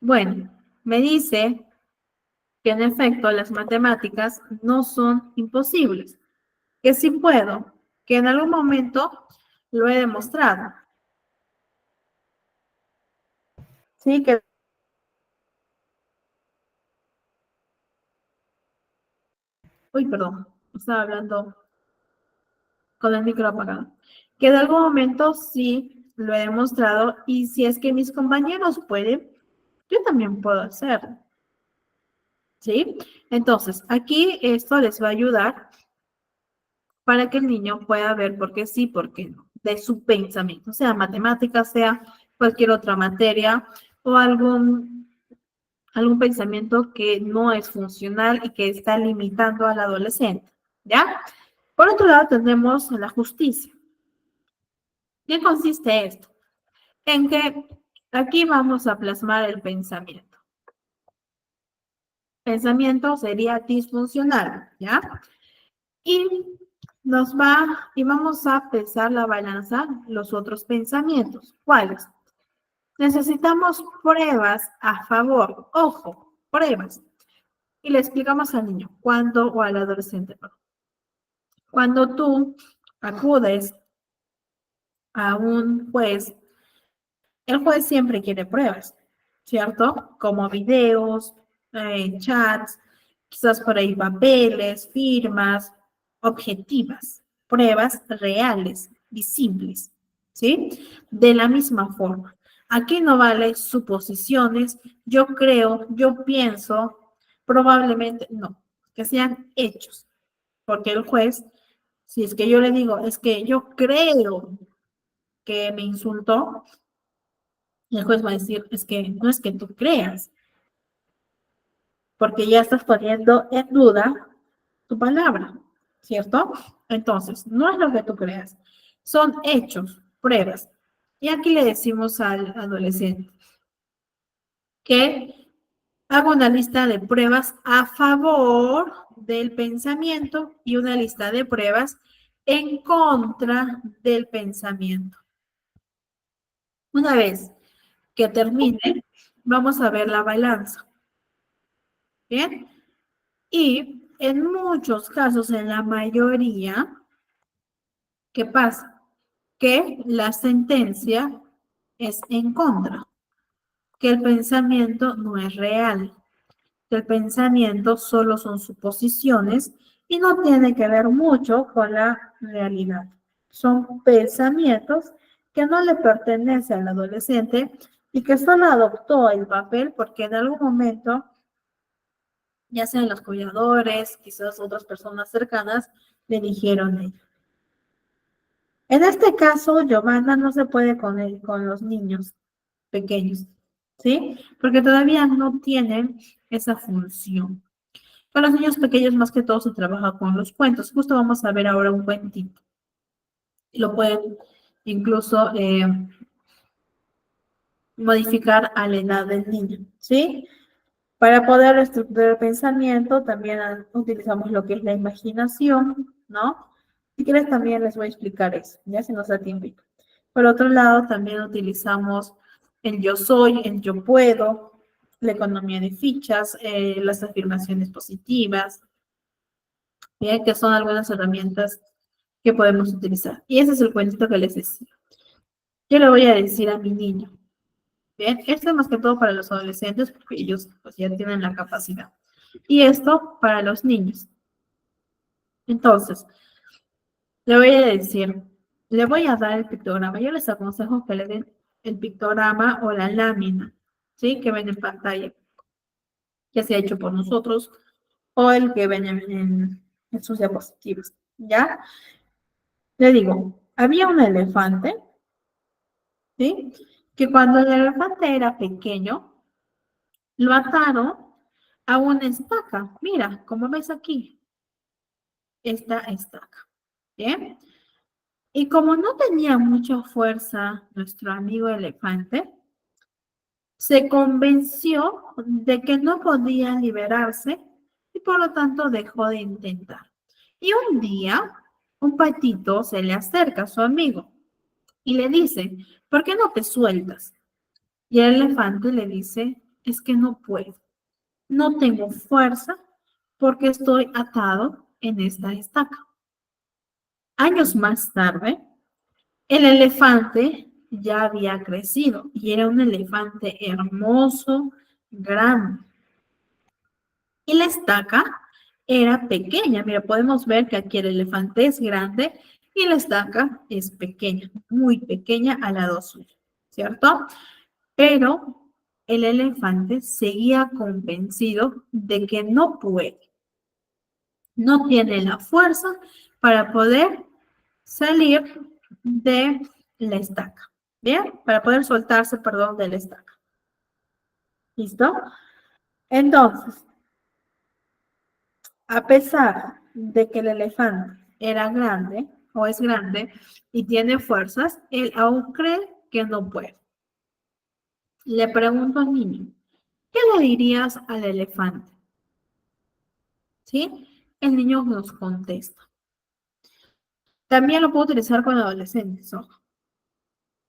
Bueno, me dice que en efecto las matemáticas no son imposibles, que sí puedo, que en algún momento lo he demostrado. Sí, que... Uy, perdón, estaba hablando con el micro apagado. Que de algún momento sí lo he demostrado y si es que mis compañeros pueden, yo también puedo hacerlo. ¿Sí? Entonces, aquí esto les va a ayudar para que el niño pueda ver por qué sí, por qué no, de su pensamiento, sea matemáticas, sea cualquier otra materia o algún pensamiento que no es funcional y que está limitando al adolescente, ¿ya? Por otro lado, tenemos la justicia. ¿Qué consiste esto? En que aquí vamos a plasmar el pensamiento. Pensamiento sería disfuncional, ¿ya? Y y vamos a pesar la balanza los otros pensamientos. ¿Cuáles? Necesitamos pruebas a favor. Ojo, pruebas. Y le explicamos al niño, o al adolescente, cuando tú acudes a un juez, el juez siempre quiere pruebas, ¿cierto? Como videos, chats, quizás por ahí papeles, firmas, objetivas, pruebas reales, visibles, ¿sí? De la misma forma. Aquí no vale suposiciones, yo creo, yo pienso, probablemente no, que sean hechos, porque el juez, si es que yo le digo, es que yo creo que me insultó, y el juez va a decir, es que no es que tú creas, porque ya estás poniendo en duda tu palabra, ¿cierto? Entonces, no es lo que tú creas, son hechos, pruebas. Y aquí le decimos al adolescente que haga una lista de pruebas a favor del pensamiento y una lista de pruebas en contra del pensamiento. Una vez que termine, vamos a ver la balanza. ¿Bien? Y en muchos casos, en la mayoría, ¿qué pasa? Que la sentencia es en contra, que el pensamiento no es real, que el pensamiento solo son suposiciones y no tiene que ver mucho con la realidad. Son pensamientos que no le pertenecen al adolescente y que solo adoptó el papel porque en algún momento ya sean los cuidadores, quizás otras personas cercanas, le dijeron ello. En este caso, Giovanna no se puede con los niños pequeños, ¿sí? Porque todavía no tienen esa función. Con los niños pequeños más que todo se trabaja con los cuentos. Justo vamos a ver ahora un cuentito. Lo pueden incluso modificar a la edad del niño, ¿sí? Para poder estructurar el pensamiento, también utilizamos lo que es la imaginación, ¿no? Si quieres, también les voy a explicar eso, ya si nos da tiempo. Por otro lado, también utilizamos el yo soy, el yo puedo, la economía de fichas, las afirmaciones positivas, ¿bien? Que son algunas herramientas que podemos utilizar. Y ese es el cuentito que les decía. Yo le voy a decir a mi niño, ¿bien? Esto es más que todo para los adolescentes porque ellos pues, ya tienen la capacidad. Y esto para los niños. Entonces, le voy a decir, le voy a dar el pictograma. Yo les aconsejo que le den el pictograma o la lámina, ¿sí? Que ven en pantalla, que se ha hecho por nosotros, o el que ven en sus diapositivas, ¿ya? Le digo, había un elefante, ¿sí? Que cuando el elefante era pequeño, lo ataron a una estaca. Mira, como ves aquí, esta estaca, ¿bien? Y como no tenía mucha fuerza nuestro amigo elefante, se convenció de que no podía liberarse y por lo tanto dejó de intentar. Y un día, un patito se le acerca a su amigo y le dice, ¿por qué no te sueltas? Y el elefante le dice, es que no puedo, no tengo fuerza porque estoy atado en esta estaca. Años más tarde, el elefante ya había crecido y era un elefante hermoso, grande. Y la estaca era pequeña. Mira, podemos ver que aquí el elefante es grande y la estaca es pequeña, muy pequeña al lado suyo, ¿cierto? Pero el elefante seguía convencido de que no puede, no tiene la fuerza para poder salir de la estaca. ¿Bien? Para poder soltarse, perdón, de la estaca. ¿Listo? Entonces, a pesar de que el elefante era grande o es grande y tiene fuerzas, él aún cree que no puede. Le pregunto al niño, ¿qué le dirías al elefante? ¿Sí? El niño nos contesta. También lo puedo utilizar con adolescentes, ojo.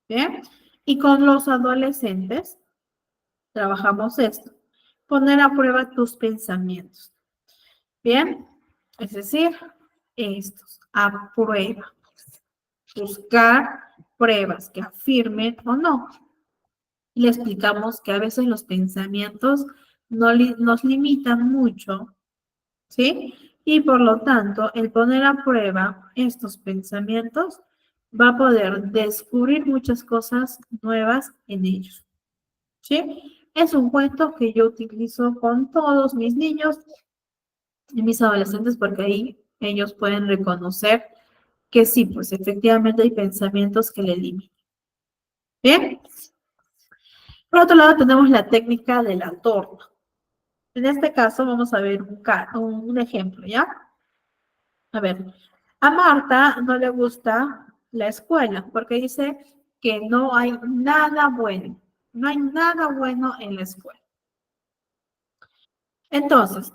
¿Bien? Y con los adolescentes trabajamos esto. Poner a prueba tus pensamientos. ¿Bien? Es decir, estos, a prueba. Buscar pruebas que afirmen o no. Y le explicamos que a veces los pensamientos nos limitan mucho, ¿sí? Y por lo tanto, el poner a prueba estos pensamientos va a poder descubrir muchas cosas nuevas en ellos, ¿sí? Es un cuento que yo utilizo con todos mis niños y mis adolescentes porque ahí ellos pueden reconocer que sí, pues efectivamente hay pensamientos que le limitan. ¿Bien? Por otro lado, tenemos la técnica de la torta. En este caso, vamos a ver un ejemplo, ¿ya? A ver, a Marta no le gusta la escuela porque dice que no hay nada bueno. No hay nada bueno en la escuela. Entonces,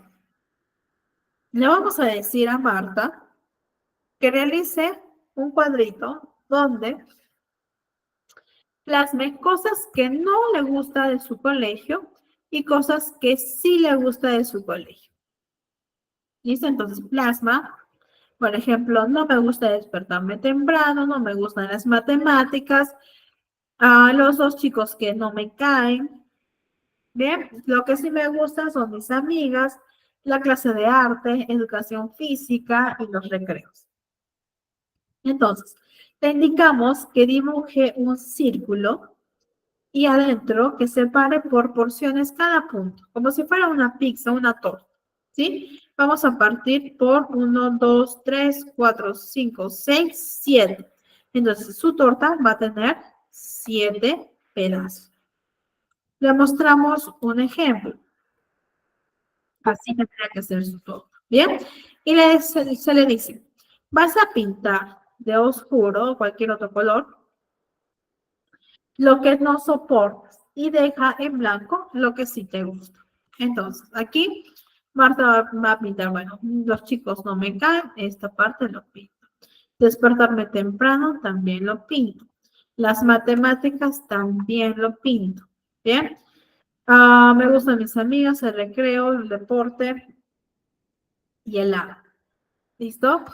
le vamos a decir a Marta que realice un cuadrito donde plasme cosas que no le gusta de su colegio y cosas que sí le gusta de su colegio. ¿Listo? Entonces plasma, por ejemplo, no me gusta despertarme temprano, no me gustan las matemáticas, a los dos chicos que no me caen. Bien, lo que sí me gusta son mis amigas, la clase de arte, educación física y los recreos. Entonces, le indicamos que dibuje un círculo y adentro que separe por porciones cada punto, como si fuera una pizza, una torta, ¿sí? Vamos a partir por 1, 2, 3, 4, 5, 6, 7. Entonces, su torta va a tener 7 pedazos. Le mostramos un ejemplo. Así tendría que ser su torta. ¿Bien? Y se le dice, vas a pintar de oscuro o cualquier otro color lo que no soportas y deja en blanco lo que sí te gusta. Entonces, aquí Marta va a pintar, bueno, los chicos no me caen, esta parte lo pinto. Despertarme temprano también lo pinto. Las matemáticas también lo pinto. ¿Bien? Me gustan mis amigas, el recreo, el deporte y el arte. ¿Listo?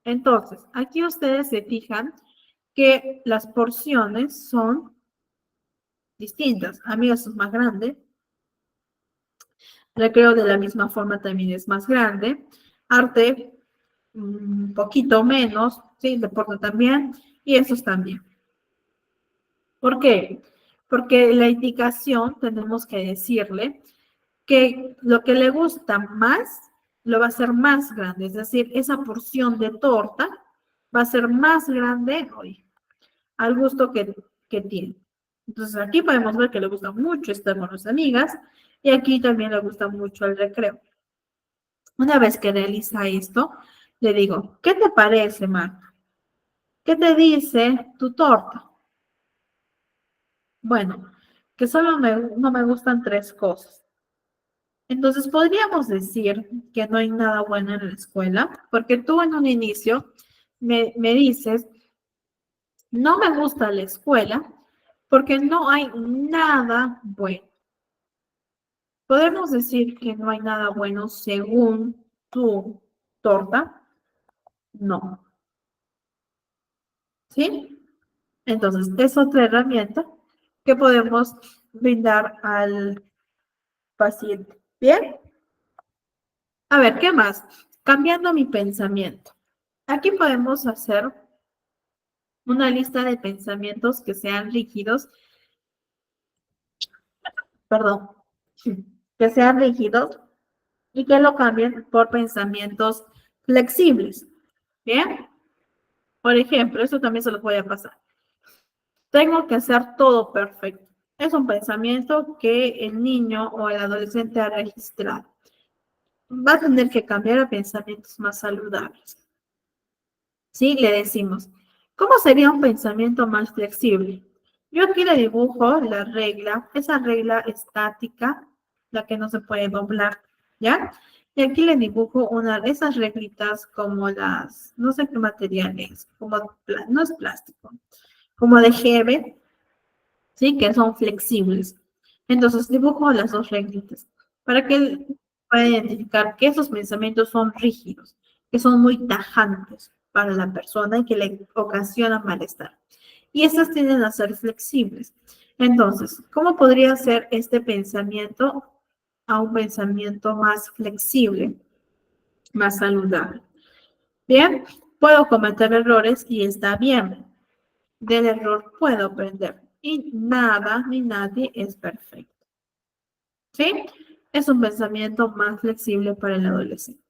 Entonces, aquí ustedes se fijan que las porciones son distintas. Amigas es más grande. Recreo de la misma forma también es más grande. Arte, un poquito menos. Sí, deporte también. Y esos también. ¿Por qué? Porque la indicación tenemos que decirle que lo que le gusta más lo va a hacer más grande. Es decir, esa porción de torta va a ser más grande hoy al gusto que tiene. Entonces aquí podemos ver que le gusta mucho estar con las amigas y aquí también le gusta mucho el recreo. Una vez que realiza esto, le digo, ¿qué te parece, Marta? ¿Qué te dice tu torta? Bueno, que solo no me gustan 3 cosas. Entonces podríamos decir que no hay nada bueno en la escuela, porque tú en un inicio me dices, no me gusta la escuela porque no hay nada bueno. ¿Podemos decir que no hay nada bueno según tu torta? No. ¿Sí? Entonces, es otra herramienta que podemos brindar al paciente. ¿Bien? A ver, ¿qué más? Cambiando mi pensamiento. Aquí podemos hacer una lista de pensamientos que sean rígidos, perdón, que sean rígidos y que lo cambien por pensamientos flexibles. ¿Bien? Por ejemplo, eso también se los voy a pasar. Tengo que hacer todo perfecto. Es un pensamiento que el niño o el adolescente ha registrado. Va a tener que cambiar a pensamientos más saludables. ¿Sí? Le decimos, ¿cómo sería un pensamiento más flexible? Yo aquí le dibujo la regla, esa regla estática, la que no se puede doblar, ¿ya? Y aquí le dibujo una de esas reglitas como las, no sé qué material es, como, no es plástico, como de Hebe, ¿sí? Que son flexibles. Entonces dibujo las 2 reglitas para que él pueda identificar que esos pensamientos son rígidos, que son muy tajantes para la persona y que le ocasionan malestar. Y esas tienden a ser flexibles. Entonces, ¿cómo podría ser este pensamiento a un pensamiento más flexible, más saludable? Bien, puedo cometer errores y está bien. Del error puedo aprender y nada ni nadie es perfecto. ¿Sí? Es un pensamiento más flexible para el adolescente.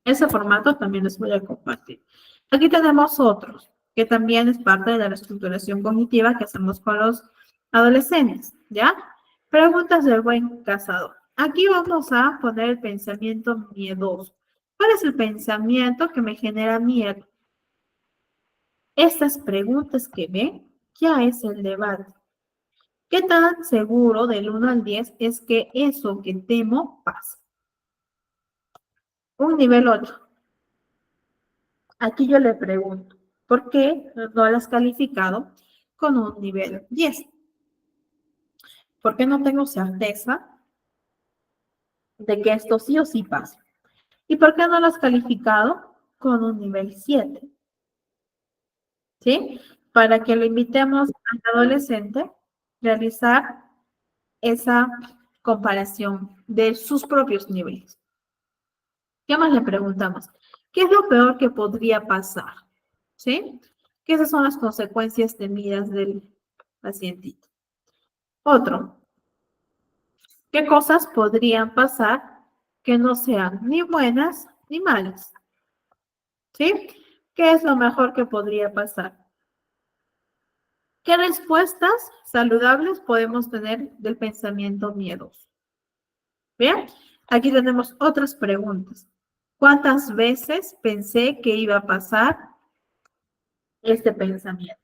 Ese formato también les voy a compartir. Aquí tenemos otros, que también es parte de la reestructuración cognitiva que hacemos con los adolescentes, ¿ya? Preguntas del buen cazador. Aquí vamos a poner el pensamiento miedoso. ¿Cuál es el pensamiento que me genera miedo? Estas preguntas que ven ya es el debate. ¿Qué tan seguro del 1 al 10 es que eso que temo pasa? Un nivel 8. Aquí yo le pregunto, ¿por qué no lo has calificado con un nivel 10? ¿Por qué no tengo certeza de que esto sí o sí pasa? ¿Y por qué no lo has calificado con un nivel 7? ¿Sí? Para que lo invitemos al adolescente a realizar esa comparación de sus propios niveles. ¿Qué más le preguntamos? ¿Qué es lo peor que podría pasar? ¿Sí? Que esas son las consecuencias temidas del pacientito. Otro, ¿qué cosas podrían pasar que no sean ni buenas ni malas? ¿Sí? ¿Qué es lo mejor que podría pasar? ¿Qué respuestas saludables podemos tener del pensamiento miedoso? Bien, aquí tenemos otras preguntas. ¿Cuántas veces pensé que iba a pasar este pensamiento?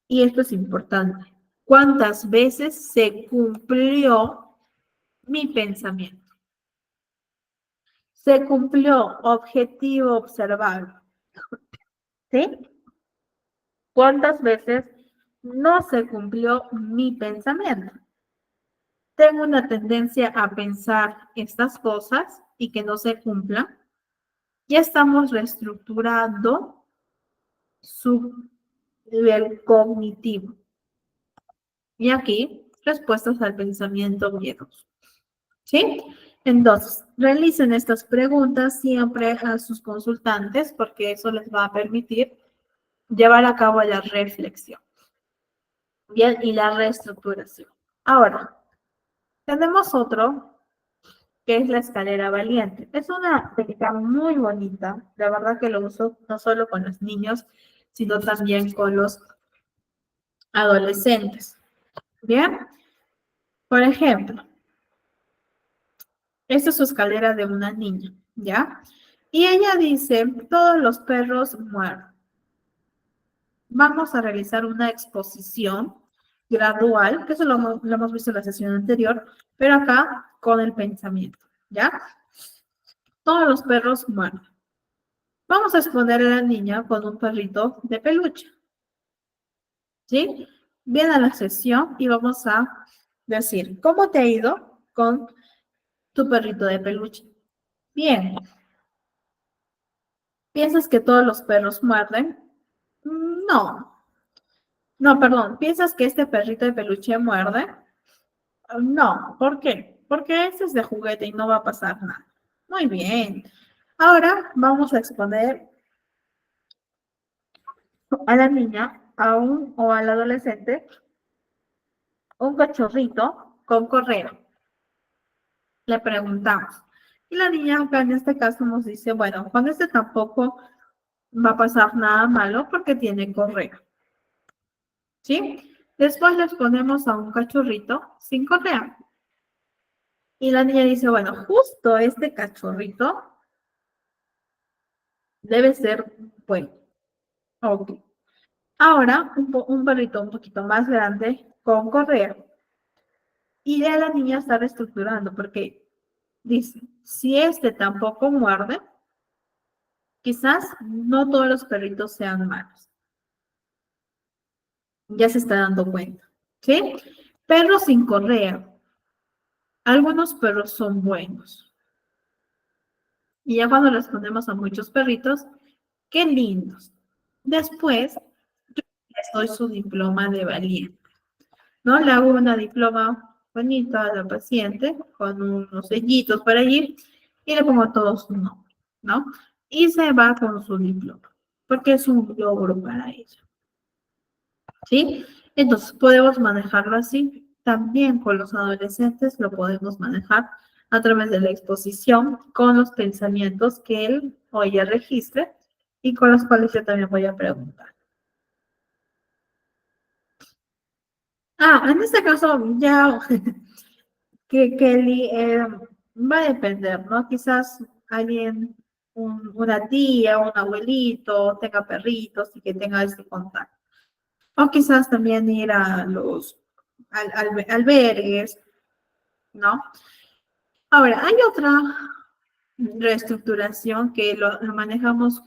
Y esto es importante. ¿Cuántas veces se cumplió mi pensamiento? Se cumplió objetivo observable. ¿Sí? ¿Cuántas veces no se cumplió mi pensamiento? Tengo una tendencia a pensar estas cosas y que no se cumplan. Ya estamos reestructurando su nivel cognitivo. Y aquí, respuestas al pensamiento miedoso. ¿Sí? Entonces, realicen estas preguntas siempre a sus consultantes porque eso les va a permitir llevar a cabo la reflexión. Bien, y la reestructuración. Ahora, tenemos otro que es la escalera valiente. Es una técnica muy bonita, la verdad que lo uso no solo con los niños, sino también con los adolescentes. Bien, por ejemplo, esta es su escalera de una niña, ¿ya? Y ella dice, todos los perros mueren. Vamos a realizar una exposición gradual, que eso lo hemos visto en la sesión anterior, pero acá con el pensamiento, ¿ya? Todos los perros mueren. Vamos a exponer a la niña con un perrito de peluche, ¿sí? Viene a la sesión y vamos a decir, ¿cómo te ha ido con tu perrito de peluche? Bien. ¿Piensas que todos los perros muerden? No. No, perdón. ¿Piensas que este perrito de peluche muerde? No. ¿Por qué? Porque este es de juguete y no va a pasar nada. Muy bien. Ahora vamos a exponer a la niña o al adolescente un cachorrito con correa. Le preguntamos. Y la niña acá en este caso nos dice, bueno, con este tampoco va a pasar nada malo porque tiene correa. ¿Sí? Después les ponemos a un cachorrito sin correa. Y la niña dice, bueno, justo este cachorrito debe ser bueno. Ok. Ahora, un perrito un poquito más grande con correa. Y ya la niña está reestructurando porque dice, si este tampoco muerde, quizás no todos los perritos sean malos. Ya se está dando cuenta. ¿Sí? Perros sin correa. Algunos perros son buenos. Y ya cuando les ponemos a muchos perritos, qué lindos. Después, yo les doy su diploma de valiente, ¿no? Le hago una diploma bonita a la paciente con unos sellitos para allí y le pongo todo su nombre, ¿no? Y se va con su diploma, porque es un logro para ella, ¿sí? Entonces, podemos manejarlo así. También con los adolescentes lo podemos manejar a través de la exposición con los pensamientos que él o ella registre y con los cuales yo también voy a preguntar. En este caso ya que Kelly va a depender, ¿no? Quizás alguien, una tía, un abuelito, tenga perritos y que tenga este contacto. O quizás también ir a los albergues, ¿no? Ahora, hay otra reestructuración que lo manejamos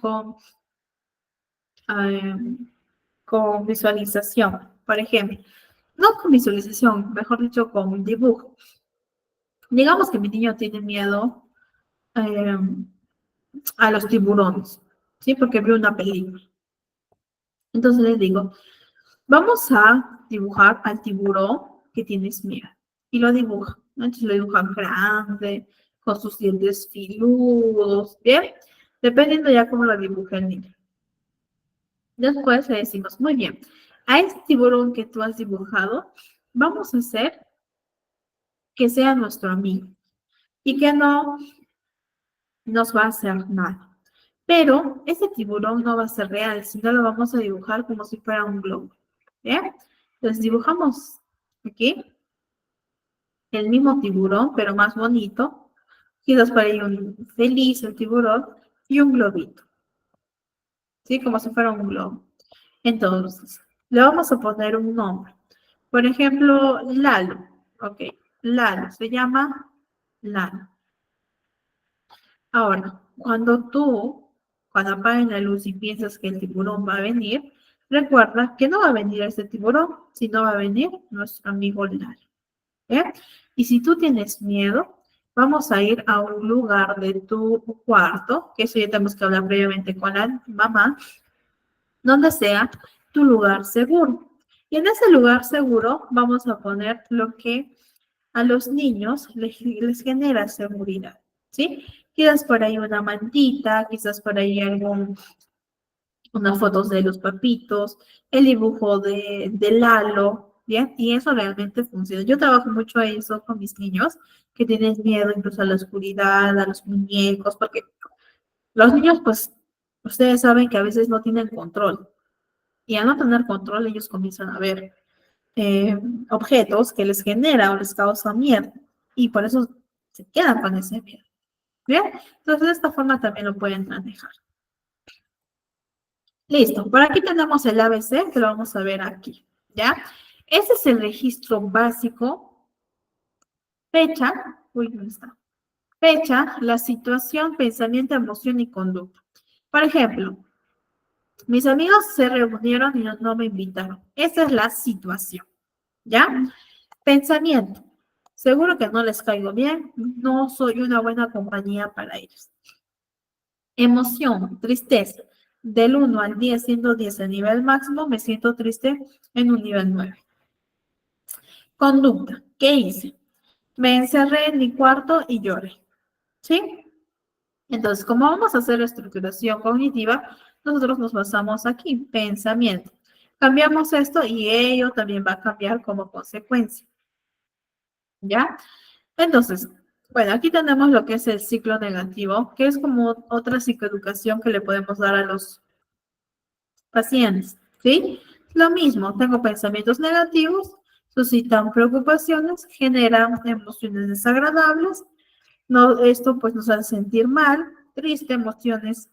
eh, con visualización, por ejemplo. No con visualización, mejor dicho, con dibujo. Digamos que mi niño tiene miedo eh, a los tiburones, ¿sí? Porque vio una película. Entonces les digo, vamos a dibujar al tiburón que tienes miedo. Y lo dibuja, ¿no? Entonces lo dibujan grande, con sus dientes filudos, ¿bien? Dependiendo ya cómo lo dibuje el niño. Después le decimos, muy bien, a este tiburón que tú has dibujado, vamos a hacer que sea nuestro amigo y que no nos va a hacer nada. Pero ese tiburón no va a ser real, sino lo vamos a dibujar como si fuera un globo. ¿Bien? Entonces dibujamos aquí el mismo tiburón, pero más bonito. Quizás para ahí un feliz, el tiburón, y un globito. ¿Sí? Como si fuera un globo. Entonces, le vamos a poner un nombre. Por ejemplo, Lalo. Ok, Lalo, se llama Lalo. Ahora, cuando apaguen la luz y piensas que el tiburón va a venir, recuerda que no va a venir ese tiburón, sino va a venir nuestro amigo Lalo. ¿Eh? Y si tú tienes miedo, vamos a ir a un lugar de tu cuarto, que eso ya tenemos que hablar previamente con la mamá, donde sea tu lugar seguro. Y en ese lugar seguro vamos a poner lo que a los niños les genera seguridad, ¿sí? Quizás por ahí una mantita, quizás por ahí unas fotos de los papitos, el dibujo de Lalo, ¿bien? Y eso realmente funciona. Yo trabajo mucho a eso con mis niños que tienen miedo incluso a la oscuridad, a los muñecos, porque los niños, pues, ustedes saben que a veces no tienen control. Y al no tener control, ellos comienzan a ver eh, objetos que les genera o les causa miedo. Y por eso se quedan con ese miedo. ¿Bien? Entonces, de esta forma también lo pueden manejar. Listo. Por aquí tenemos el ABC, que lo vamos a ver aquí. ¿Ya? Ese es el registro básico. Fecha. Uy, ¿dónde está? Fecha, la situación, pensamiento, emoción y conducta. Por ejemplo, mis amigos se reunieron y no me invitaron. Esa es la situación. ¿Ya? Pensamiento. Seguro que no les caigo bien, no soy una buena compañía para ellos. Emoción, tristeza. Del 1 al 10, siendo 10 el nivel máximo, me siento triste en un nivel 9. Conducta, ¿qué hice? Me encerré en mi cuarto y lloré. ¿Sí? Entonces, como vamos a hacer estructuración cognitiva, nosotros nos basamos aquí, pensamiento. Cambiamos esto y ello también va a cambiar como consecuencia. ¿Ya? Entonces, bueno, aquí tenemos lo que es el ciclo negativo, que es como otra psicoeducación que le podemos dar a los pacientes, ¿sí? Lo mismo, tengo pensamientos negativos, suscitan preocupaciones, generan emociones desagradables, no, esto pues nos hace sentir mal, triste, emociones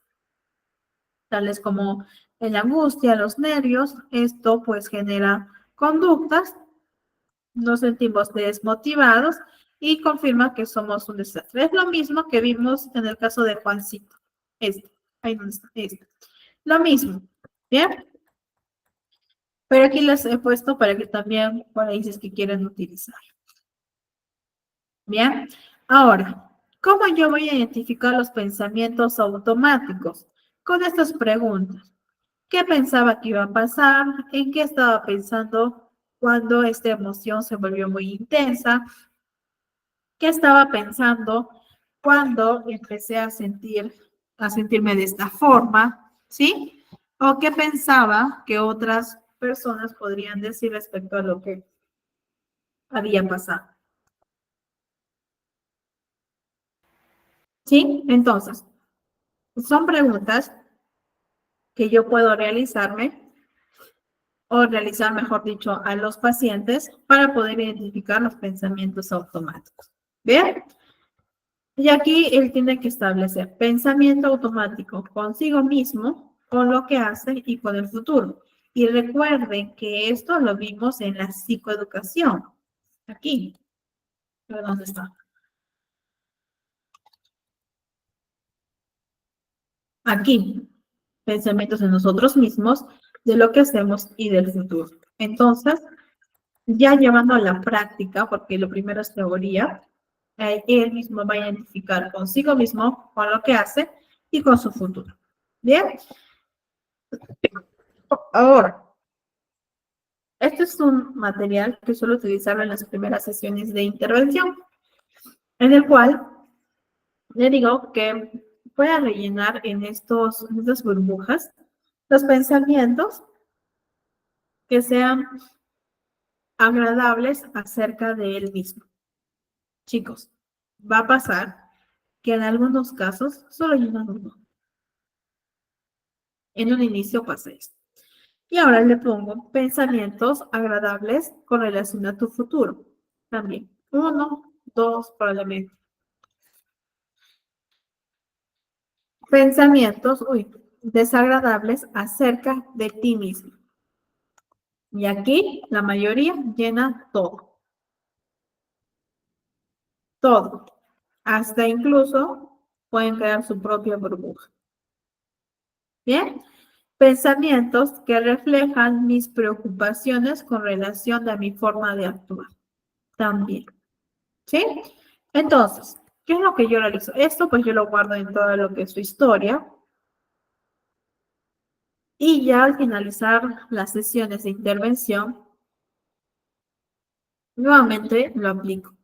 tales como la angustia, los nervios, esto pues genera conductas, nos sentimos desmotivados y confirma que somos un desastre. Es lo mismo que vimos en el caso de Juancito. Ahí donde está, Lo mismo, ¿bien? Pero aquí les he puesto para que también por ahí si es que quieren utilizar. Bien, ahora, ¿cómo yo voy a identificar los pensamientos automáticos? Con estas preguntas. ¿Qué pensaba que iba a pasar? ¿En qué estaba pensando cuando esta emoción se volvió muy intensa? ¿Qué estaba pensando cuando empecé a sentirme de esta forma? ¿Sí? ¿O qué pensaba que otras personas podrían decir respecto a lo que había pasado? ¿Sí? Entonces, son preguntas que yo puedo realizarme o realizar, mejor dicho, a los pacientes para poder identificar los pensamientos automáticos. ¿Bien? Y aquí él tiene que establecer pensamiento automático consigo mismo, con lo que hace y con el futuro. Y recuerden que esto lo vimos en la psicoeducación. Aquí. ¿Dónde está? Aquí. Pensamientos en nosotros mismos, de lo que hacemos y del futuro. Entonces, ya llevando a la práctica, porque lo primero es teoría, él mismo va a identificar consigo mismo, con lo que hace y con su futuro. Bien, ahora, este es un material que suelo utilizarlo en las primeras sesiones de intervención, en el cual le digo que pueda rellenar en estas burbujas los pensamientos que sean agradables acerca de él mismo. Chicos, va a pasar que en algunos casos solo llenan uno. En un inicio pasa esto. Y ahora le pongo pensamientos agradables con relación a tu futuro. También. Uno, dos, probablemente. Pensamientos, desagradables acerca de ti mismo. Y aquí la mayoría llena todo. Todo. Hasta incluso pueden crear su propia burbuja. Bien. Pensamientos que reflejan mis preocupaciones con relación a mi forma de actuar. También. ¿Sí? Entonces, ¿qué es lo que yo realizo? Esto pues yo lo guardo en todo lo que es su historia. Y ya al finalizar las sesiones de intervención, nuevamente lo aplico.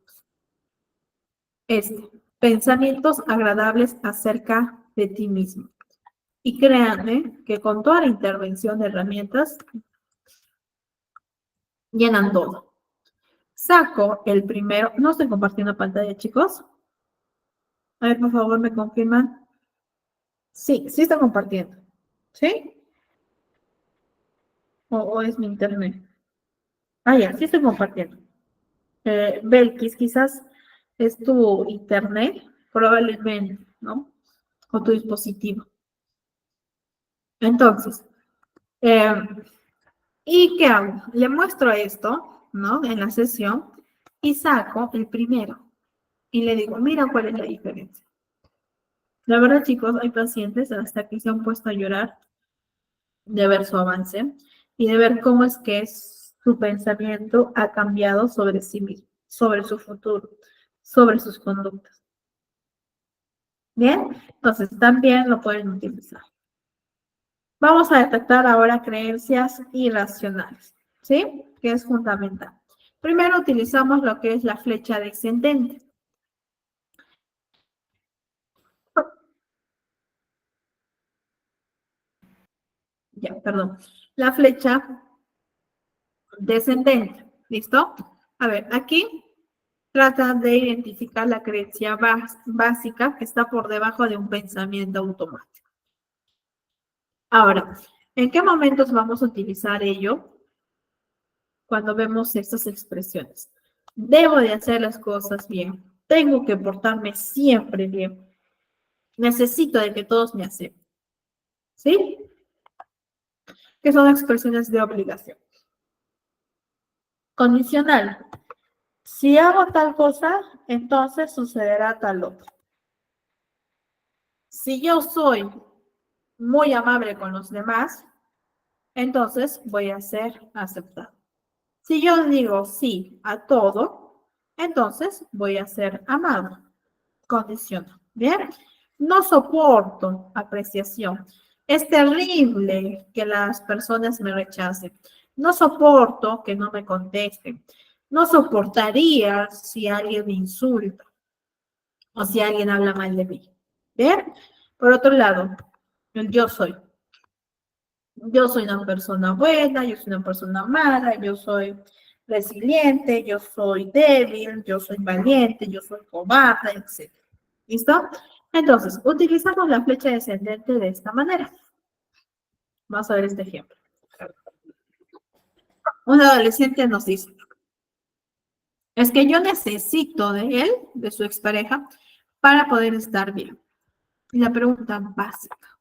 Pensamientos agradables acerca de ti mismo. Y créanme que con toda la intervención de herramientas, llenan todo. Saco el primero, no estoy compartiendo pantalla, chicos. A ver, por favor, me confirman. Sí, sí está compartiendo. ¿Sí? O es mi internet. Ah, ya, sí estoy compartiendo. Belkis, quizás es tu internet, probablemente, ¿no? O tu dispositivo. Entonces, eh, ¿y qué hago? Le muestro esto, ¿no? En la sesión y saco el primero y le digo, mira cuál es la diferencia. La verdad, chicos, hay pacientes hasta que se han puesto a llorar de ver su avance y de ver cómo es que su pensamiento ha cambiado sobre sí mismo, sobre su futuro, sobre sus conductas. Bien, entonces también lo pueden utilizar. Vamos a detectar ahora creencias irracionales, ¿sí? Que es fundamental. Primero utilizamos lo que es la flecha descendente. Ya, perdón. La flecha descendente, ¿listo? A ver, aquí trata de identificar la creencia básica que está por debajo de un pensamiento automático. Ahora, ¿en qué momentos vamos a utilizar ello? Cuando vemos estas expresiones. Debo de hacer las cosas bien. Tengo que portarme siempre bien. Necesito de que todos me acepten. ¿Sí? Que son expresiones de obligación. Condicional. Si hago tal cosa, entonces sucederá tal otro. Si yo soy muy amable con los demás, entonces voy a ser aceptado. Si yo digo sí a todo, entonces voy a ser amado. Condiciono. Bien, no soporto apreciación. Es terrible que las personas me rechacen. No soporto que no me contesten. No soportaría si alguien me insulta o si alguien habla mal de mí. Bien, por otro lado, el yo soy. Yo soy una persona buena, yo soy una persona mala, yo soy resiliente, yo soy débil, yo soy valiente, yo soy cobarde, etc. ¿Listo? Entonces, utilizamos la flecha descendente de esta manera. Vamos a ver este ejemplo. Un adolescente nos dice, es que yo necesito de él, de su expareja, para poder estar bien. Y la pregunta básica,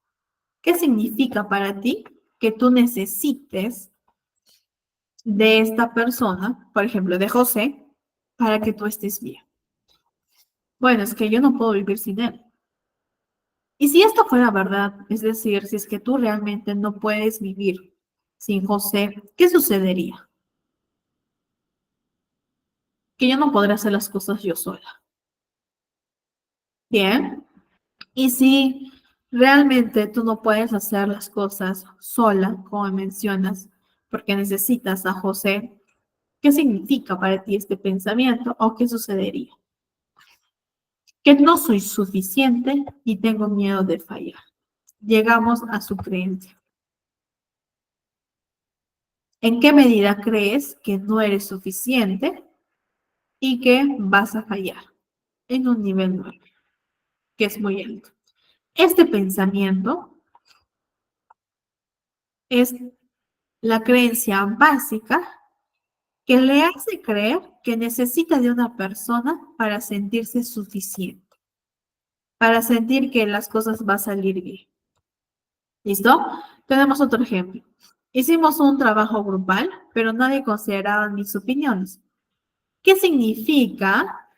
¿qué significa para ti que tú necesites de esta persona, por ejemplo, de José, para que tú estés bien? Bueno, es que yo no puedo vivir sin él. Y si esto fuera verdad, es decir, si es que tú realmente no puedes vivir sin José, ¿qué sucedería? Que yo no podré hacer las cosas yo sola. Bien. Y si realmente tú no puedes hacer las cosas sola, como mencionas, porque necesitas a José, ¿qué significa para ti este pensamiento o qué sucedería? Que no soy suficiente y tengo miedo de fallar. Llegamos a su creencia. ¿En qué medida crees que no eres suficiente y que vas a fallar? En un nivel 9, que es muy alto. Este pensamiento Es la creencia básica que le hace creer que necesita de una persona para sentirse suficiente, para sentir que las cosas van a salir bien. ¿Listo? Tenemos otro ejemplo. Hicimos un trabajo grupal, pero nadie consideraba mis opiniones. ¿Qué significa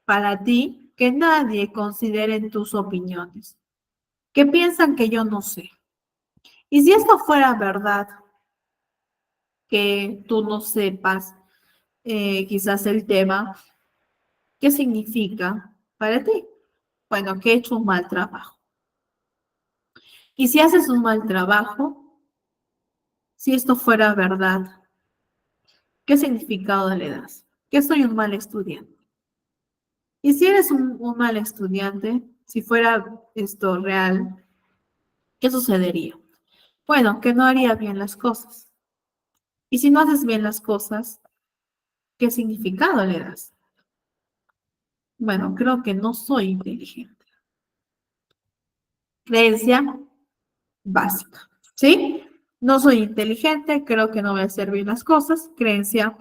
para ti que nadie considere tus opiniones? Que piensan que yo no sé. Y si esto fuera verdad, que tú no sepas quizás el tema, ¿qué significa para ti? Bueno, que he hecho un mal trabajo. Y si haces un mal trabajo, si esto fuera verdad, ¿qué significado le das? Que soy un mal estudiante. Y si eres un mal estudiante, si fuera esto real, ¿qué sucedería? Bueno, que no haría bien las cosas. Y si no haces bien las cosas, ¿qué significado le das? Bueno, creo que no soy inteligente. Creencia básica, ¿sí? No soy inteligente, creo que no voy a hacer bien las cosas. Creencia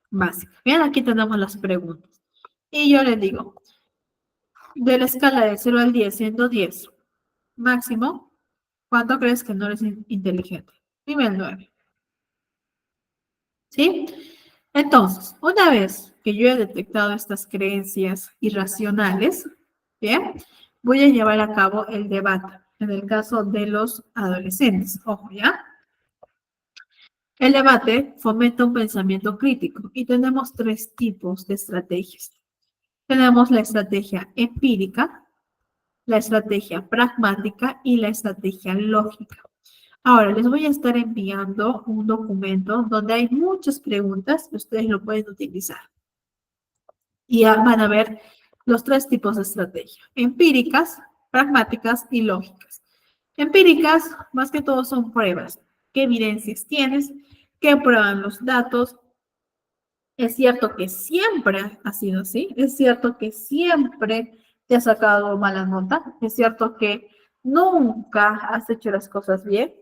básica. Bien, aquí tenemos las preguntas. Y yo les digo, de la escala de 0 al 10, siendo 10 máximo, ¿cuánto crees que no eres inteligente? Dime el 9. ¿Sí? Entonces, una vez que yo he detectado estas creencias irracionales, ¿bien? Voy a llevar a cabo el debate en el caso de los adolescentes. Ojo, ¿ya? El debate fomenta un pensamiento crítico y tenemos tres tipos de estrategias. Tenemos la estrategia empírica, la estrategia pragmática y la estrategia lógica. Ahora, les voy a estar enviando un documento donde hay muchas preguntas que ustedes lo pueden utilizar. Y van a ver los tres tipos de estrategia: empíricas, pragmáticas y lógicas. Empíricas, más que todo, son pruebas. ¿Qué evidencias tienes? ¿Qué prueban los datos? Es cierto que siempre ha sido así. Es cierto que siempre te has sacado mala nota. Es cierto que nunca has hecho las cosas bien.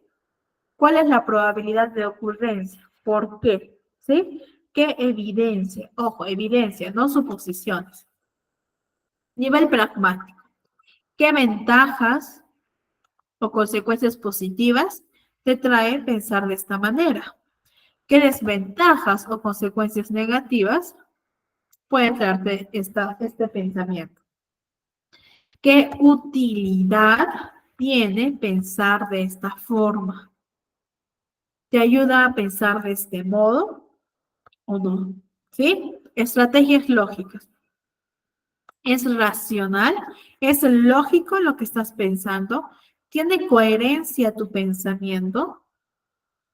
¿Cuál es la probabilidad de ocurrencia? ¿Por qué? ¿Sí? ¿Qué evidencia? Ojo, evidencia, no suposiciones. Nivel pragmático. ¿Qué ventajas o consecuencias positivas te trae pensar de esta manera? ¿Qué desventajas o consecuencias negativas puede traerte este pensamiento? ¿Qué utilidad tiene pensar de esta forma? ¿Te ayuda a pensar de este modo o no? ¿Sí? Estrategias lógicas. ¿Es racional? ¿Es lógico lo que estás pensando? ¿Tiene coherencia tu pensamiento?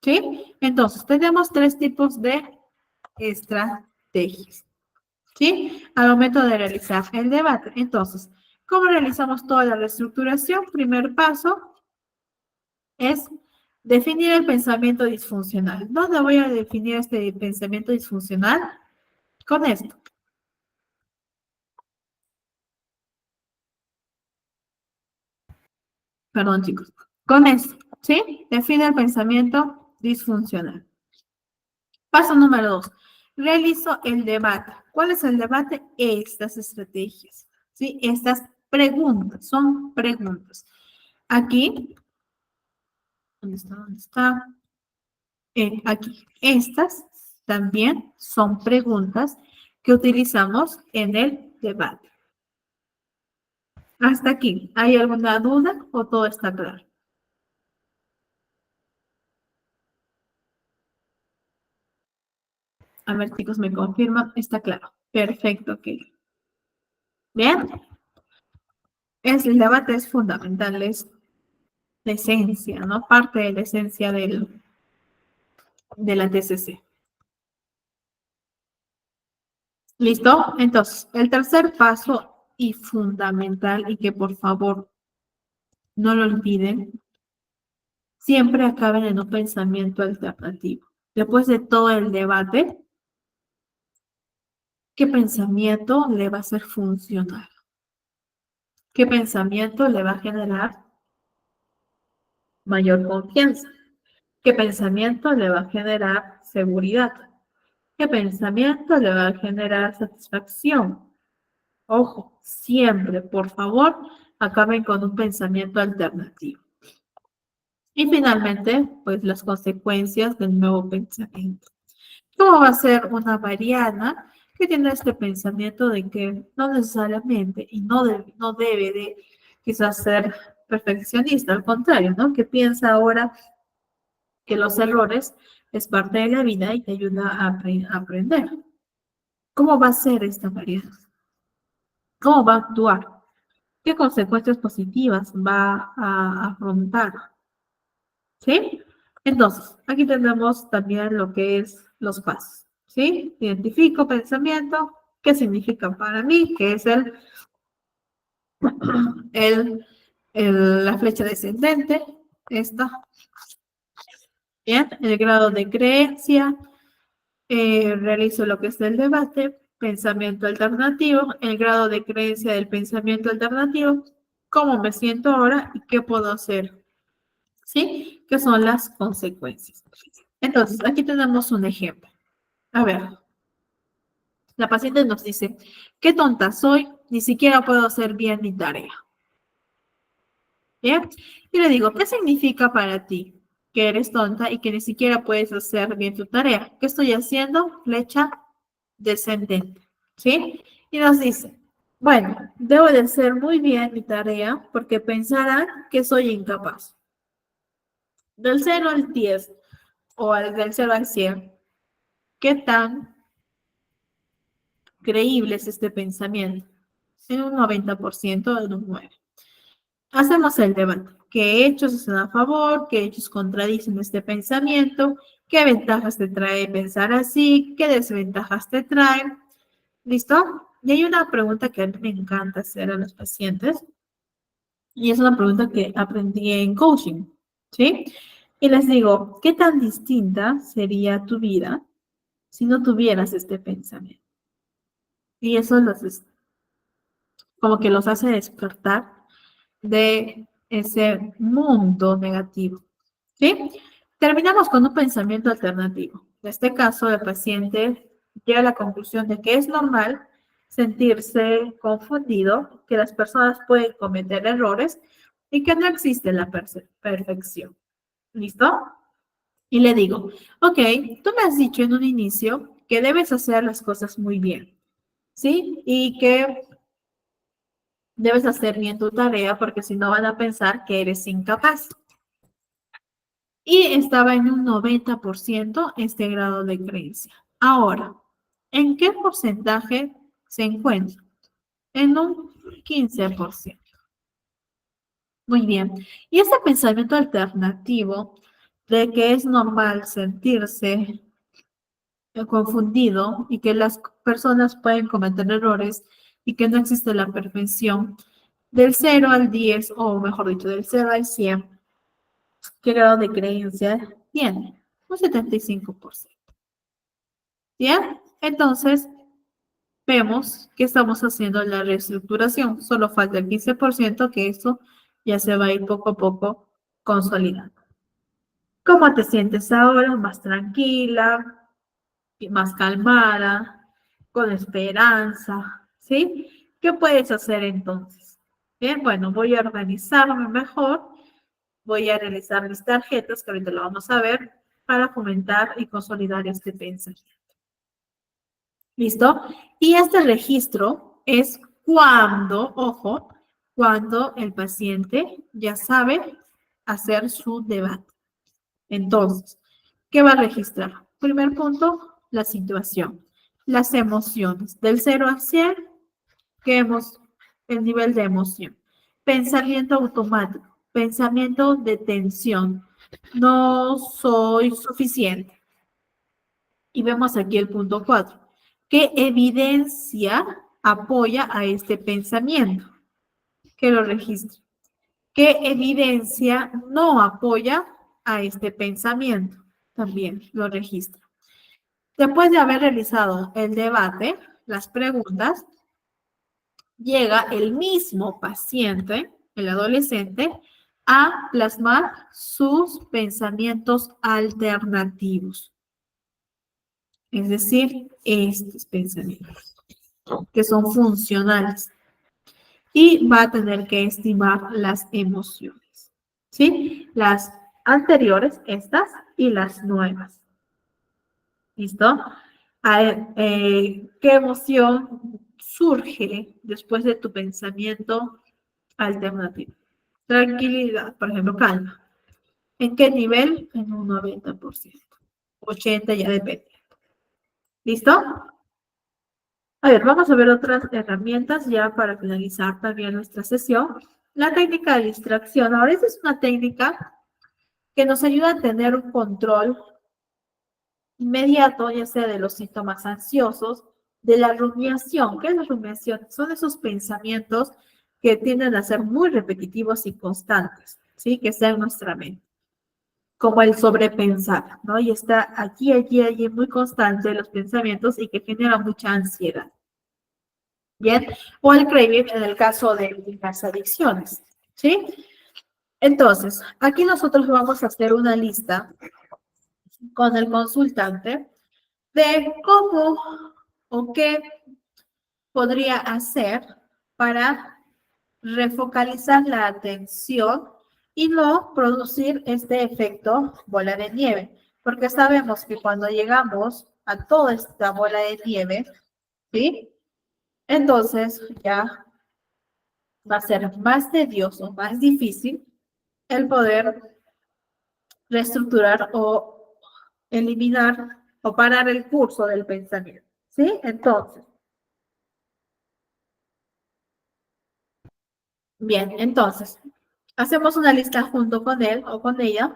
¿Sí? Entonces, tenemos tres tipos de estrategias. ¿Sí? Al momento de realizar el debate. Entonces, ¿cómo realizamos toda la reestructuración? Primer paso es definir el pensamiento disfuncional. ¿Dónde voy a definir este pensamiento disfuncional? Con esto. Perdón, chicos. Con esto, ¿sí? Define el pensamiento disfuncional. Paso número 2. Realizo el debate. ¿Cuál es el debate? Estas estrategias, ¿sí? Estas preguntas, son preguntas. Aquí, ¿dónde está? ¿Dónde está? Aquí. Estas también son preguntas que utilizamos en el debate. Hasta aquí. ¿Hay alguna duda o todo está claro? A ver, chicos, me confirman. Está claro. Perfecto, ok. Bien. El debate es fundamental, es la esencia, ¿no? Parte de la esencia de la TCC. ¿Listo? Entonces, el tercer paso y fundamental, y que por favor no lo olviden, siempre acaben en un pensamiento alternativo. Después de todo el debate, ¿qué pensamiento le va a hacer funcionar? ¿Qué pensamiento le va a generar mayor confianza? ¿Qué pensamiento le va a generar seguridad? ¿Qué pensamiento le va a generar satisfacción? Ojo, siempre, por favor, acaben con un pensamiento alternativo. Y finalmente, pues las consecuencias del nuevo pensamiento. ¿Cómo va a ser una Mariana que tiene este pensamiento de que no necesariamente y no debe de quizás ser perfeccionista, al contrario, ¿no? Que piensa ahora que los errores es parte de la vida y te ayuda a aprender. ¿Cómo va a ser esta Mariana? ¿Cómo va a actuar? ¿Qué consecuencias positivas va a afrontar? ¿Sí? Entonces, aquí tenemos también lo que es los pasos. ¿Sí? Identifico pensamiento, ¿qué significa para mí? Que es el, la flecha descendente, esta. Bien, el grado de creencia, realizo lo que es el debate, pensamiento alternativo, el grado de creencia del pensamiento alternativo, cómo me siento ahora y qué puedo hacer. ¿Sí? ¿Qué son las consecuencias? Entonces, aquí tenemos un ejemplo. A ver, la paciente nos dice, qué tonta soy, ni siquiera puedo hacer bien mi tarea. ¿Bien? Y le digo, ¿qué significa para ti que eres tonta y que ni siquiera puedes hacer bien tu tarea? ¿Qué estoy haciendo? Flecha descendente. ¿Sí? Y nos dice, bueno, debo de hacer muy bien mi tarea porque pensarán que soy incapaz. Del 0 al 10 o del 0 al 100, ¿qué tan creíble es este pensamiento? En un 90% en un 9. Hacemos el debate. ¿Qué hechos están a favor? ¿Qué hechos contradicen este pensamiento? ¿Qué ventajas te trae pensar así? ¿Qué desventajas te traen? ¿Listo? Y hay una pregunta que a mí me encanta hacer a los pacientes. Y es una pregunta que aprendí en coaching. ¿Sí? Y les digo, ¿qué tan distinta sería tu vida si no tuvieras este pensamiento? Y eso como que los hace despertar de ese mundo negativo. ¿Sí? Terminamos con un pensamiento alternativo. En este caso, el paciente llega a la conclusión de que es normal sentirse confundido, que las personas pueden cometer errores y que no existe la perfección. ¿Listo? Y le digo, ok, tú me has dicho en un inicio que debes hacer las cosas muy bien, ¿sí? Y que debes hacer bien tu tarea porque si no van a pensar que eres incapaz. Y estaba en un 90% este grado de creencia. Ahora, ¿en qué porcentaje se encuentra? En un 15%. Muy bien. Y este pensamiento alternativo de que es normal sentirse confundido y que las personas pueden cometer errores y que no existe la perfección, del 0 al 10, o mejor dicho, del 0 al 100, ¿qué grado de creencia tiene? Un 75%. ¿Bien? Entonces, vemos que estamos haciendo la reestructuración. Solo falta el 15%, que eso ya se va a ir poco a poco consolidando. ¿Cómo te sientes ahora? Más tranquila, más calmada, con esperanza, ¿sí? ¿Qué puedes hacer entonces? Bien, bueno, voy a organizarme mejor, voy a realizar mis tarjetas, que ahorita lo vamos a ver, para fomentar y consolidar este pensamiento. ¿Listo? Y este registro es cuando, ojo, cuando el paciente ya sabe hacer su debate. Entonces, ¿qué va a registrar? Primer punto, la situación, las emociones. Del 0 al 100, ¿qué hemos? El nivel de emoción. Pensamiento automático, pensamiento de tensión. No soy suficiente. Y vemos aquí el punto 4. ¿Qué evidencia apoya a este pensamiento? Que lo registre. ¿Qué evidencia no apoya a este pensamiento? También lo registra. Después de haber realizado el debate, las preguntas, llega el mismo paciente, el adolescente, a plasmar sus pensamientos alternativos. Es decir, estos pensamientos que son funcionales. Y va a tener que estimar las emociones. ¿Sí? Las anteriores, estas, y las nuevas. ¿Listo? A ver, ¿qué emoción surge después de tu pensamiento alternativo? Tranquilidad, por ejemplo, calma. ¿En qué nivel? En un 90%. 80% ya depende. ¿Listo? A ver, vamos a ver otras herramientas ya para finalizar también nuestra sesión. La técnica de distracción. Ahora, esta es una técnica que nos ayuda a tener un control inmediato, ya sea de los síntomas ansiosos, de la rumiación. ¿Qué es la rumiación? Son esos pensamientos que tienden a ser muy repetitivos y constantes, ¿sí? Que están en nuestra mente, como el sobrepensar, ¿no? Y está allí, muy constante los pensamientos y que genera mucha ansiedad. Bien, o el craving en el caso de las adicciones, ¿sí? Entonces, aquí nosotros vamos a hacer una lista con el consultante de cómo o qué podría hacer para refocalizar la atención y no producir este efecto bola de nieve, porque sabemos que cuando llegamos a toda esta bola de nieve, ¿sí? Entonces ya va a ser más tedioso, más difícil el poder reestructurar o eliminar o parar el curso del pensamiento, ¿sí? Entonces, bien, entonces, hacemos una lista junto con él o con ella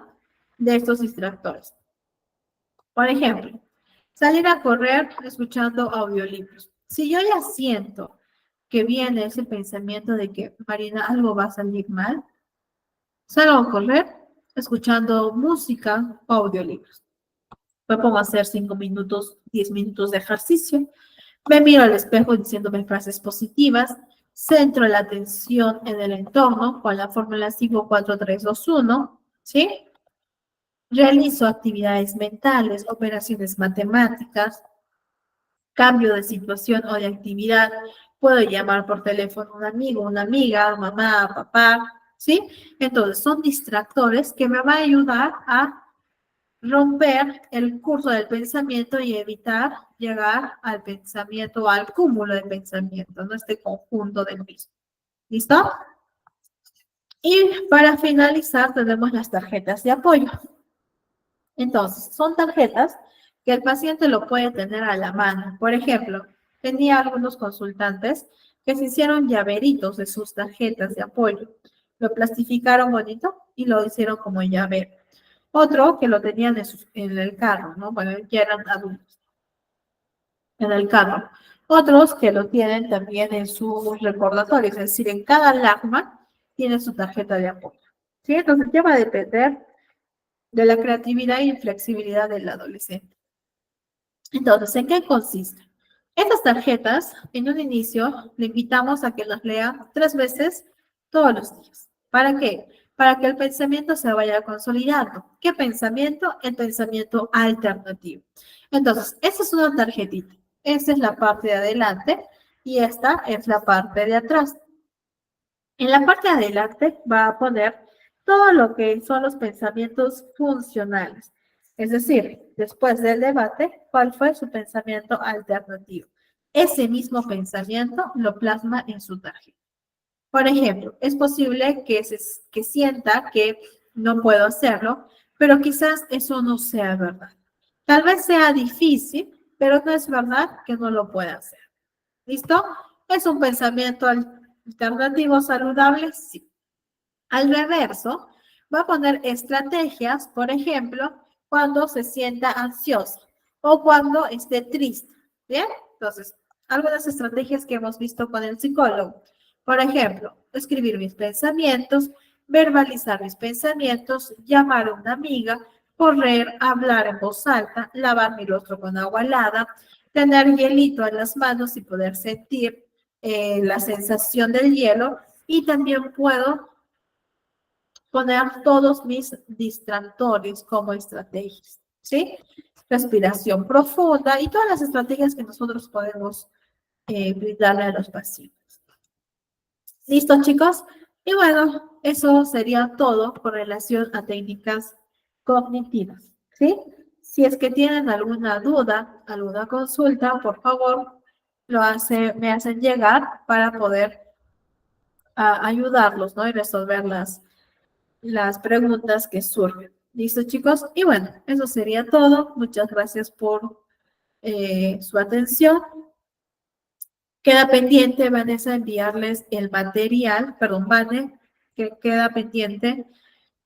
de estos distractores. Por ejemplo, salir a correr escuchando audiolibros. Si yo ya siento que viene ese pensamiento de que, Marina, algo va a salir mal, salgo a correr escuchando música o audiolibros. Me pongo a hacer 5 minutos, 10 minutos de ejercicio. Me miro al espejo diciéndome frases positivas. Centro la atención en el entorno con la fórmula 5, 4, 3, 2, 1. ¿Sí? Realizo actividades mentales, operaciones matemáticas, cambio de situación o de actividad. Puedo llamar por teléfono a un amigo, una amiga, mamá, papá. ¿Sí? Entonces, son distractores que me van a ayudar a romper el curso del pensamiento y evitar llegar al pensamiento o al cúmulo de pensamiento, no este conjunto del mismo. ¿Listo? Y para finalizar tenemos las tarjetas de apoyo. Entonces, son tarjetas que el paciente lo puede tener a la mano. Por ejemplo, tenía algunos consultantes que se hicieron llaveritos de sus tarjetas de apoyo. Lo plastificaron bonito y lo hicieron como llavero. Otro que lo tenían en el carro, ¿no? Bueno, ya eran adultos en el carro. Otros que lo tienen también en sus recordatorios, es decir, en cada alarma tiene su tarjeta de apoyo. ¿Sí? Entonces ya va a depender de la creatividad y flexibilidad del adolescente. Entonces, ¿en qué consiste? Estas tarjetas, en un inicio, le invitamos a que las lea 3 veces todos los días. ¿Para qué? Para que el pensamiento se vaya consolidando. ¿Qué pensamiento? El pensamiento alternativo. Entonces, esta es una tarjetita. Esta es la parte de adelante y esta es la parte de atrás. En la parte de adelante va a poner todo lo que son los pensamientos funcionales. Es decir, después del debate, ¿cuál fue su pensamiento alternativo? Ese mismo pensamiento lo plasma en su tarjeta. Por ejemplo, es posible que sienta que no puedo hacerlo, pero quizás eso no sea verdad. Tal vez sea difícil, pero no es verdad que no lo pueda hacer. ¿Listo? ¿Es un pensamiento alternativo saludable? Sí. Al reverso, va a poner estrategias, por ejemplo, cuando se sienta ansioso o cuando esté triste. ¿Bien? Entonces, algunas estrategias que hemos visto con el psicólogo. Por ejemplo, escribir mis pensamientos, verbalizar mis pensamientos, llamar a una amiga, correr, hablar en voz alta, lavar mi rostro con agua helada, tener hielito en las manos y poder sentir la sensación del hielo. Y también puedo poner todos mis distractores como estrategias, ¿sí? Respiración profunda y todas las estrategias que nosotros podemos brindarle a los pacientes. ¿Listo, chicos? Y bueno, eso sería todo con relación a técnicas cognitivas, ¿sí? Si es que tienen alguna duda, alguna consulta, por favor, me hacen llegar para poder ayudarlos, ¿no? Y resolver las preguntas que surgen. ¿Listo, chicos? Y bueno, eso sería todo. Muchas gracias por su atención. Queda pendiente, Vanessa, enviarles el material, perdón, Vane, que queda pendiente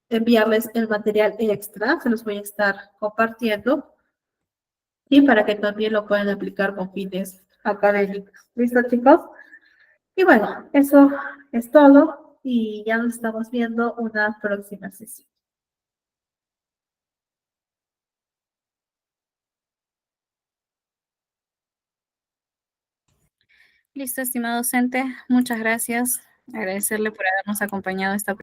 enviarles el material extra, se los voy a estar compartiendo, y para que también lo puedan aplicar con fines académicos. ¿Listo, chicos? Y bueno, eso es todo, y ya nos estamos viendo una próxima sesión. Listo, estimado docente, muchas gracias. Agradecerle por habernos acompañado esta